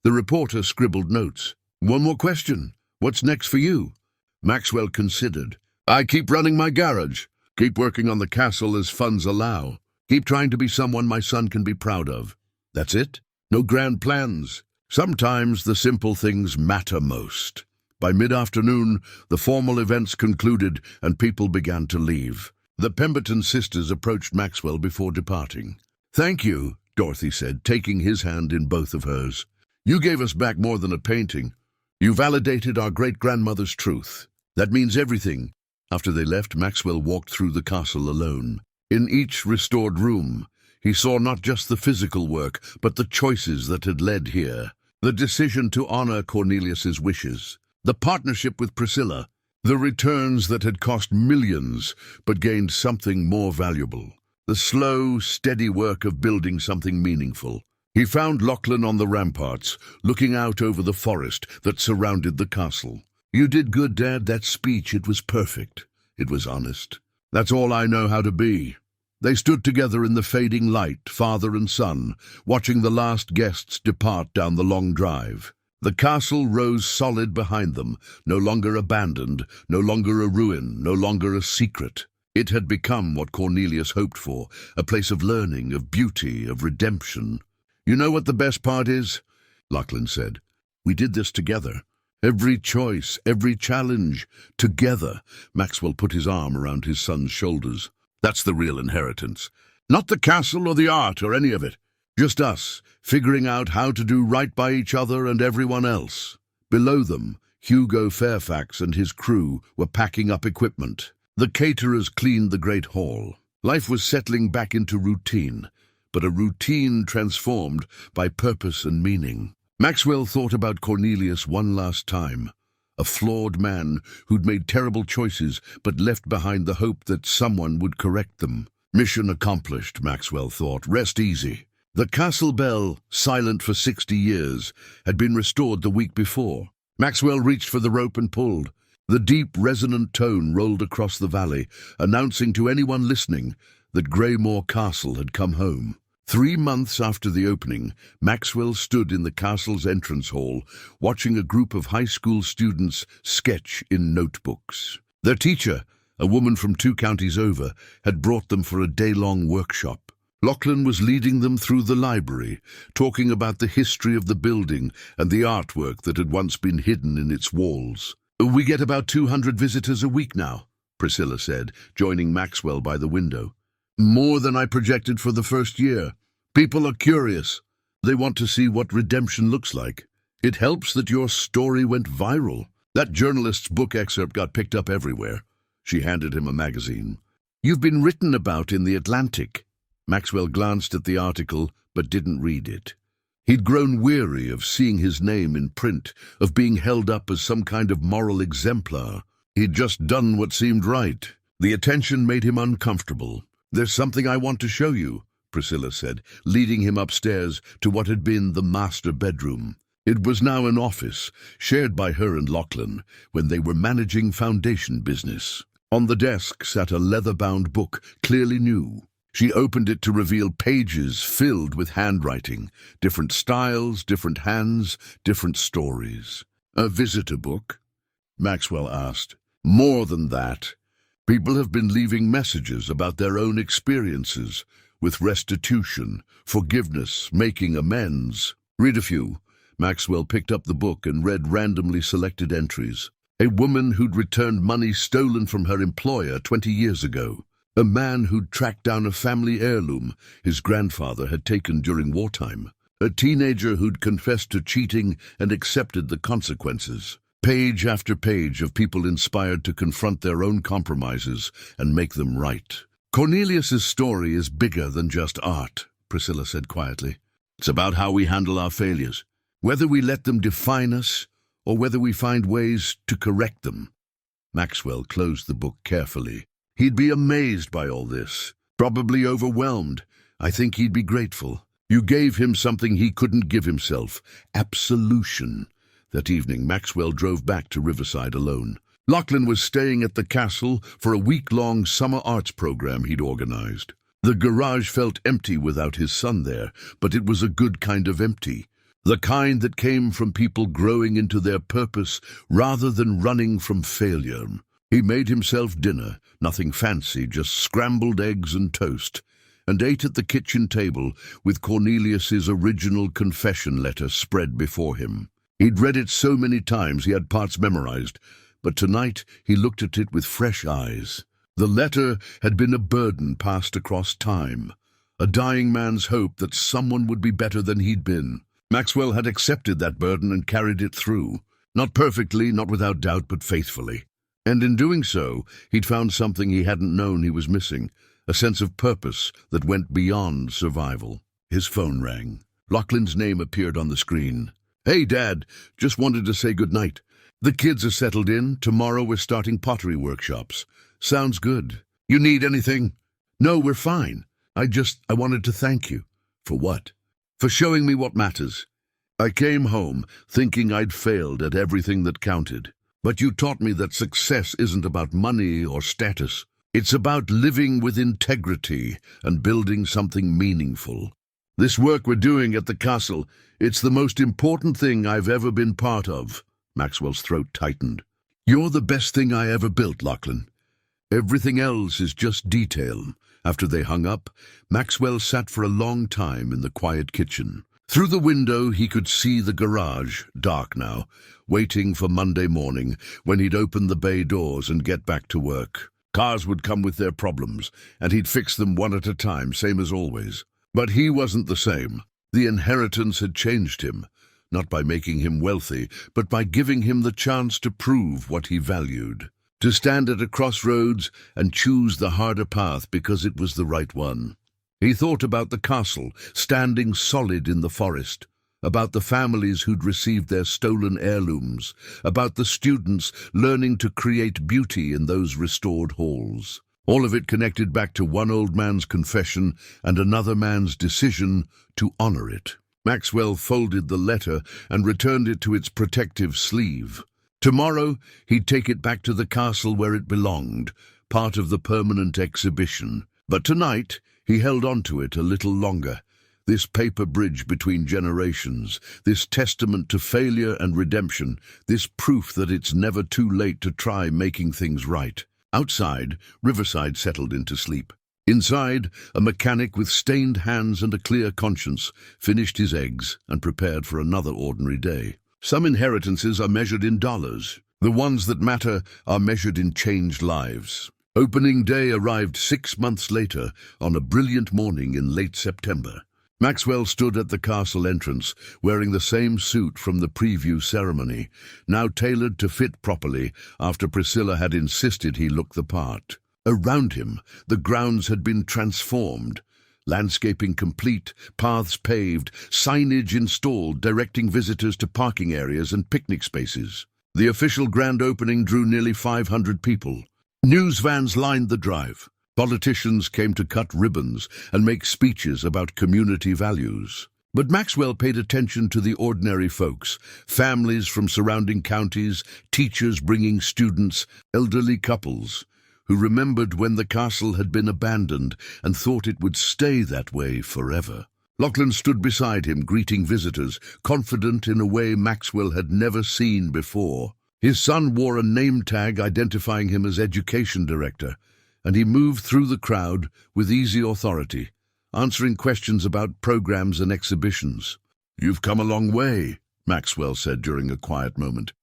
Speaker 1: The reporter scribbled notes. "One more question. What's next for you?" Maxwell considered. "I keep running my garage. Keep working on the castle as funds allow. Keep trying to be someone my son can be proud of. That's it? No grand plans. Sometimes the simple things matter most." By mid-afternoon, the formal events concluded and people began to leave. The Pemberton sisters approached Maxwell before departing. "Thank you," Dorothy said, taking his hand in both of hers. "You gave us back more than a painting. You validated our great-grandmother's truth. That means everything." After they left, Maxwell walked through the castle alone. In each restored room, he saw not just the physical work, but the choices that had led here. The decision to honor Cornelius's wishes. The partnership with Priscilla. The returns that had cost millions, but gained something more valuable. The slow, steady work of building something meaningful. He found Lachlan on the ramparts, looking out over the forest that surrounded the castle. "You did good, Dad. That speech, it was perfect. It was honest. That's all I know how to be." They stood together in the fading light, father and son, watching the last guests depart down the long drive. The castle rose solid behind them, no longer abandoned, no longer a ruin, no longer a secret. It had become what Cornelius hoped for, a place of learning, of beauty, of redemption. "You know what the best part is?" Lachlan said. "We did this together. Every choice, every challenge, together." Maxwell put his arm around his son's shoulders. "That's the real inheritance. Not the castle or the art or any of it. Just us, figuring out how to do right by each other and everyone else." Below them, Hugo Fairfax and his crew were packing up equipment. The caterers cleaned the great hall. Life was settling back into routine, but a routine transformed by purpose and meaning. Maxwell thought about Cornelius one last time. A flawed man who'd made terrible choices but left behind the hope that someone would correct them. Mission accomplished, Maxwell thought. Rest easy. The castle bell, silent for 60 years, had been restored the week before. Maxwell reached for the rope and pulled. The deep, resonant tone rolled across the valley, announcing to anyone listening that Greymore Castle had come home. 3 months after the opening, Maxwell stood in the castle's entrance hall, watching a group of high school students sketch in notebooks. Their teacher, a woman from 2 counties over, had brought them for a day-long workshop. Lachlan was leading them through the library, talking about the history of the building and the artwork that had once been hidden in its walls. "We get about 200 visitors a week now," Priscilla said, joining Maxwell by the window. "More than I projected for the first year. People are curious. They want to see what redemption looks like. It helps that your story went viral. That journalist's book excerpt got picked up everywhere." She handed him a magazine. "You've been written about in The Atlantic." Maxwell glanced at the article, but didn't read it. He'd grown weary of seeing his name in print, of being held up as some kind of moral exemplar. He'd just done what seemed right. The attention made him uncomfortable. "There's something I want to show you," Priscilla said, leading him upstairs to what had been the master bedroom. It was now an office, shared by her and Lachlan, when they were managing foundation business. On the desk sat a leather-bound book, clearly new. She opened it to reveal pages filled with handwriting, different styles, different hands, different stories. "A visitor book?" Maxwell asked. "More than that. People have been leaving messages about their own experiences, with restitution, forgiveness, making amends." "Read a few." Maxwell picked up the book and read randomly selected entries. A woman who'd returned money stolen from her employer 20 years ago. A man who'd tracked down a family heirloom his grandfather had taken during wartime. A teenager who'd confessed to cheating and accepted the consequences. Page after page of people inspired to confront their own compromises and make them right. "Cornelius's story is bigger than just art," Priscilla said quietly. "It's about how we handle our failures, whether we let them define us or whether we find ways to correct them." Maxwell closed the book carefully. He'd be amazed by all this, probably overwhelmed. I think he'd be grateful. You gave him something he couldn't give himself, absolution. That evening, Maxwell drove back to Riverside alone. Lachlan was staying at the castle for a week-long summer arts program he'd organized. The garage felt empty without his son there, but it was a good kind of empty. The kind that came from people growing into their purpose rather than running from failure. He made himself dinner, nothing fancy, just scrambled eggs and toast, and ate at the kitchen table with Cornelius's original confession letter spread before him. He'd read it so many times he had parts memorized, but tonight he looked at it with fresh eyes. The letter had been a burden passed across time, a dying man's hope that someone would be better than he'd been. Maxwell had accepted that burden and carried it through, not perfectly, not without doubt, but faithfully. And in doing so, he'd found something he hadn't known he was missing, a sense of purpose that went beyond survival. His phone rang. Lachlan's name appeared on the screen. "Hey, Dad, just wanted to say goodnight. The kids are settled in. Tomorrow we're starting pottery workshops. Sounds good. You need anything?" "No, we're fine. I wanted to thank you." "For what?" "For showing me what matters. I came home thinking I'd failed at everything that counted. But you taught me that success isn't about money or status. It's about living with integrity and building something meaningful. This work we're doing at the castle, it's the most important thing I've ever been part of." Maxwell's throat tightened. "You're the best thing I ever built, Lachlan. Everything else is just detail." After they hung up, Maxwell sat for a long time in the quiet kitchen. Through the window he could see the garage, dark now, waiting for Monday morning, when he'd open the bay doors and get back to work. Cars would come with their problems, and he'd fix them one at a time, same as always. But he wasn't the same. The inheritance had changed him, not by making him wealthy, but by giving him the chance to prove what he valued. To stand at a crossroads and choose the harder path because it was the right one. He thought about the castle, standing solid in the forest, about the families who'd received their stolen heirlooms, about the students learning to create beauty in those restored halls. All of it connected back to one old man's confession and another man's decision to honor it. Maxwell folded the letter and returned it to its protective sleeve. Tomorrow, he'd take it back to the castle where it belonged, part of the permanent exhibition. But tonight, he held on to it a little longer, This paper bridge between generations, this testament to failure and redemption, this proof that it's never too late to try making things right. Outside, Riverside settled into sleep. Inside, a mechanic with stained hands and a clear conscience finished his eggs and prepared for another ordinary day. Some inheritances are measured in dollars. The ones that matter are measured in changed lives. Opening day arrived 6 months later on a brilliant morning in late September. Maxwell stood at the castle entrance, wearing the same suit from the preview ceremony, now tailored to fit properly after Priscilla had insisted he look the part. Around him, the grounds had been transformed. Landscaping complete, paths paved, signage installed directing visitors to parking areas and picnic spaces. The official grand opening drew nearly 500 people. News vans lined the drive. Politicians came to cut ribbons and make speeches about community values. But Maxwell paid attention to the ordinary folks, families from surrounding counties, teachers bringing students, elderly couples, who remembered when the castle had been abandoned and thought it would stay that way forever. Lachlan stood beside him, greeting visitors, confident in a way Maxwell had never seen before. His son wore a name tag identifying him as education director, and he moved through the crowd with easy authority, answering questions about programs and exhibitions. "You've come a long way," Maxwell said during a quiet moment.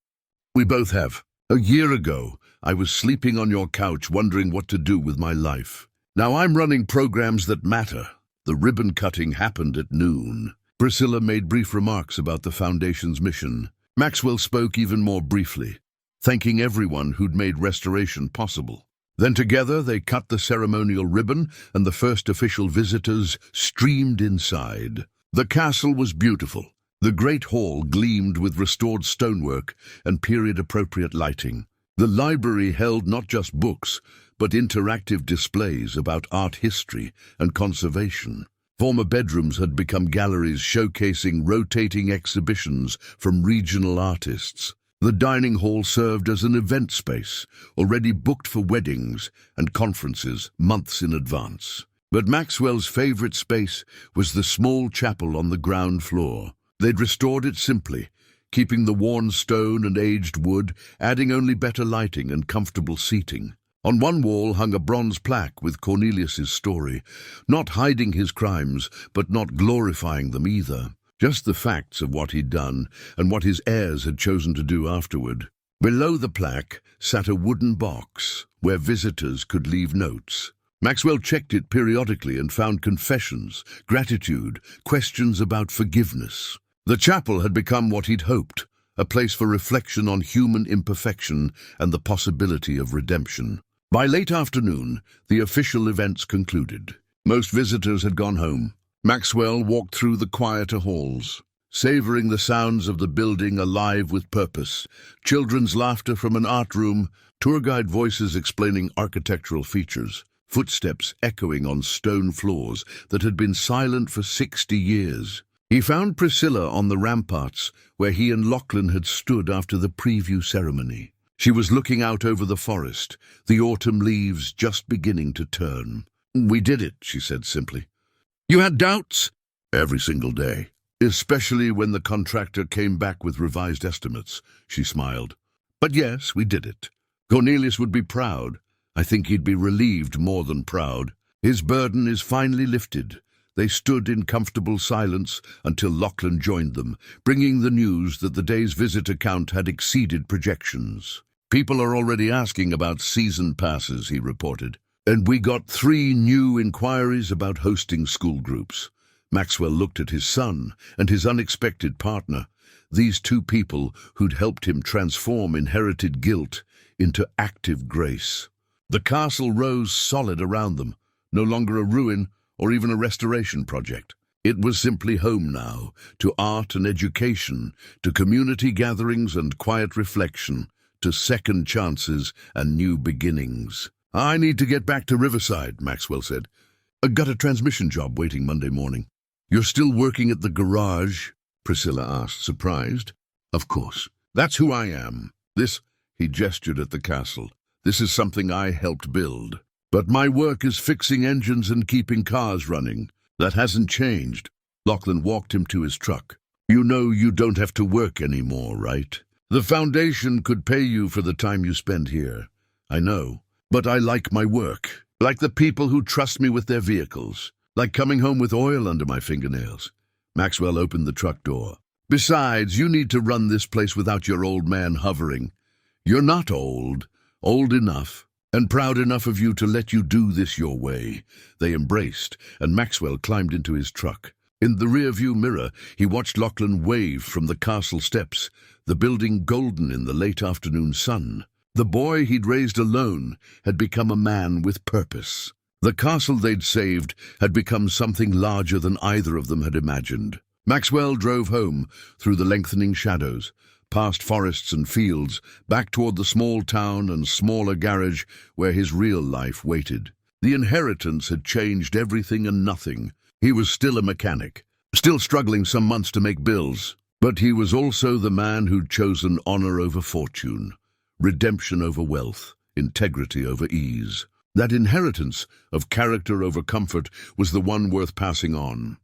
Speaker 1: "We both have. A year ago, I was sleeping on your couch wondering what to do with my life. Now I'm running programs that matter." The ribbon cutting happened at noon. Priscilla made brief remarks about the Foundation's mission. Maxwell spoke even more briefly, thanking everyone who'd made restoration possible. Then together they cut the ceremonial ribbon and the first official visitors streamed inside. The castle was beautiful. The great hall gleamed with restored stonework and period-appropriate lighting. The library held not just books, but interactive displays about art history and conservation. Former bedrooms had become galleries showcasing rotating exhibitions from regional artists. The dining hall served as an event space, already booked for weddings and conferences months in advance. But Maxwell's favorite space was the small chapel on the ground floor. They'd restored it simply, keeping the worn stone and aged wood, adding only better lighting and comfortable seating. On one wall hung a bronze plaque with Cornelius's story, not hiding his crimes, but not glorifying them either. Just the facts of what he'd done and what his heirs had chosen to do afterward. Below the plaque sat a wooden box where visitors could leave notes. Maxwell checked it periodically and found confessions, gratitude, questions about forgiveness. The chapel had become what he'd hoped, a place for reflection on human imperfection and the possibility of redemption. By late afternoon, the official events concluded. Most visitors had gone home. Maxwell walked through the quieter halls, savoring the sounds of the building alive with purpose. Children's laughter from an art room, tour guide voices explaining architectural features, footsteps echoing on stone floors that had been silent for 60 years. He found Priscilla on the ramparts where he and Lachlan had stood after the preview ceremony. She was looking out over the forest, the autumn leaves just beginning to turn. "We did it," she said simply. "You had doubts?" "Every single day, especially when the contractor came back with revised estimates," she smiled. "But yes, we did it. Cornelius would be proud. I think he'd be relieved more than proud. His burden is finally lifted." They stood in comfortable silence until Lachlan joined them, bringing the news that the day's visitor count had exceeded projections. "People are already asking about season passes," he reported. "And we got 3 new inquiries about hosting school groups." Maxwell looked at his son and his unexpected partner, these 2 people who'd helped him transform inherited guilt into active grace. The castle rose solid around them, no longer a ruin or even a restoration project. It was simply home now, to art and education, to community gatherings and quiet reflection, to second chances and new beginnings. "I need to get back to Riverside," Maxwell said. "I got a transmission job waiting Monday morning." "You're still working at the garage?" Priscilla asked, surprised. "Of course. That's who I am. This," he gestured at the castle, "this is something I helped build. But my work is fixing engines and keeping cars running. That hasn't changed." Lachlan walked him to his truck. You know you don't have to work anymore, right? The foundation could pay you for the time you spend here. I know, but I like my work. Like the people who trust me with their vehicles. Like coming home with oil under my fingernails. Maxwell opened the truck door. Besides, you need to run this place without your old man hovering. You're not old. Old enough. And proud enough of you to let you do this your way. They embraced, and Maxwell climbed into his truck. In the rear-view mirror, he watched Lachlan wave from the castle steps, the building golden in the late afternoon sun. The boy he'd raised alone had become a man with purpose. The castle they'd saved had become something larger than either of them had imagined. Maxwell drove home through the lengthening shadows, past forests and fields, back toward the small town and smaller garage where his real life waited. The inheritance had changed everything and nothing. He was still a mechanic, still struggling some months to make bills, but he was also the man who'd chosen honor over fortune, redemption over wealth, integrity over ease. That inheritance of character over comfort was the one worth passing on.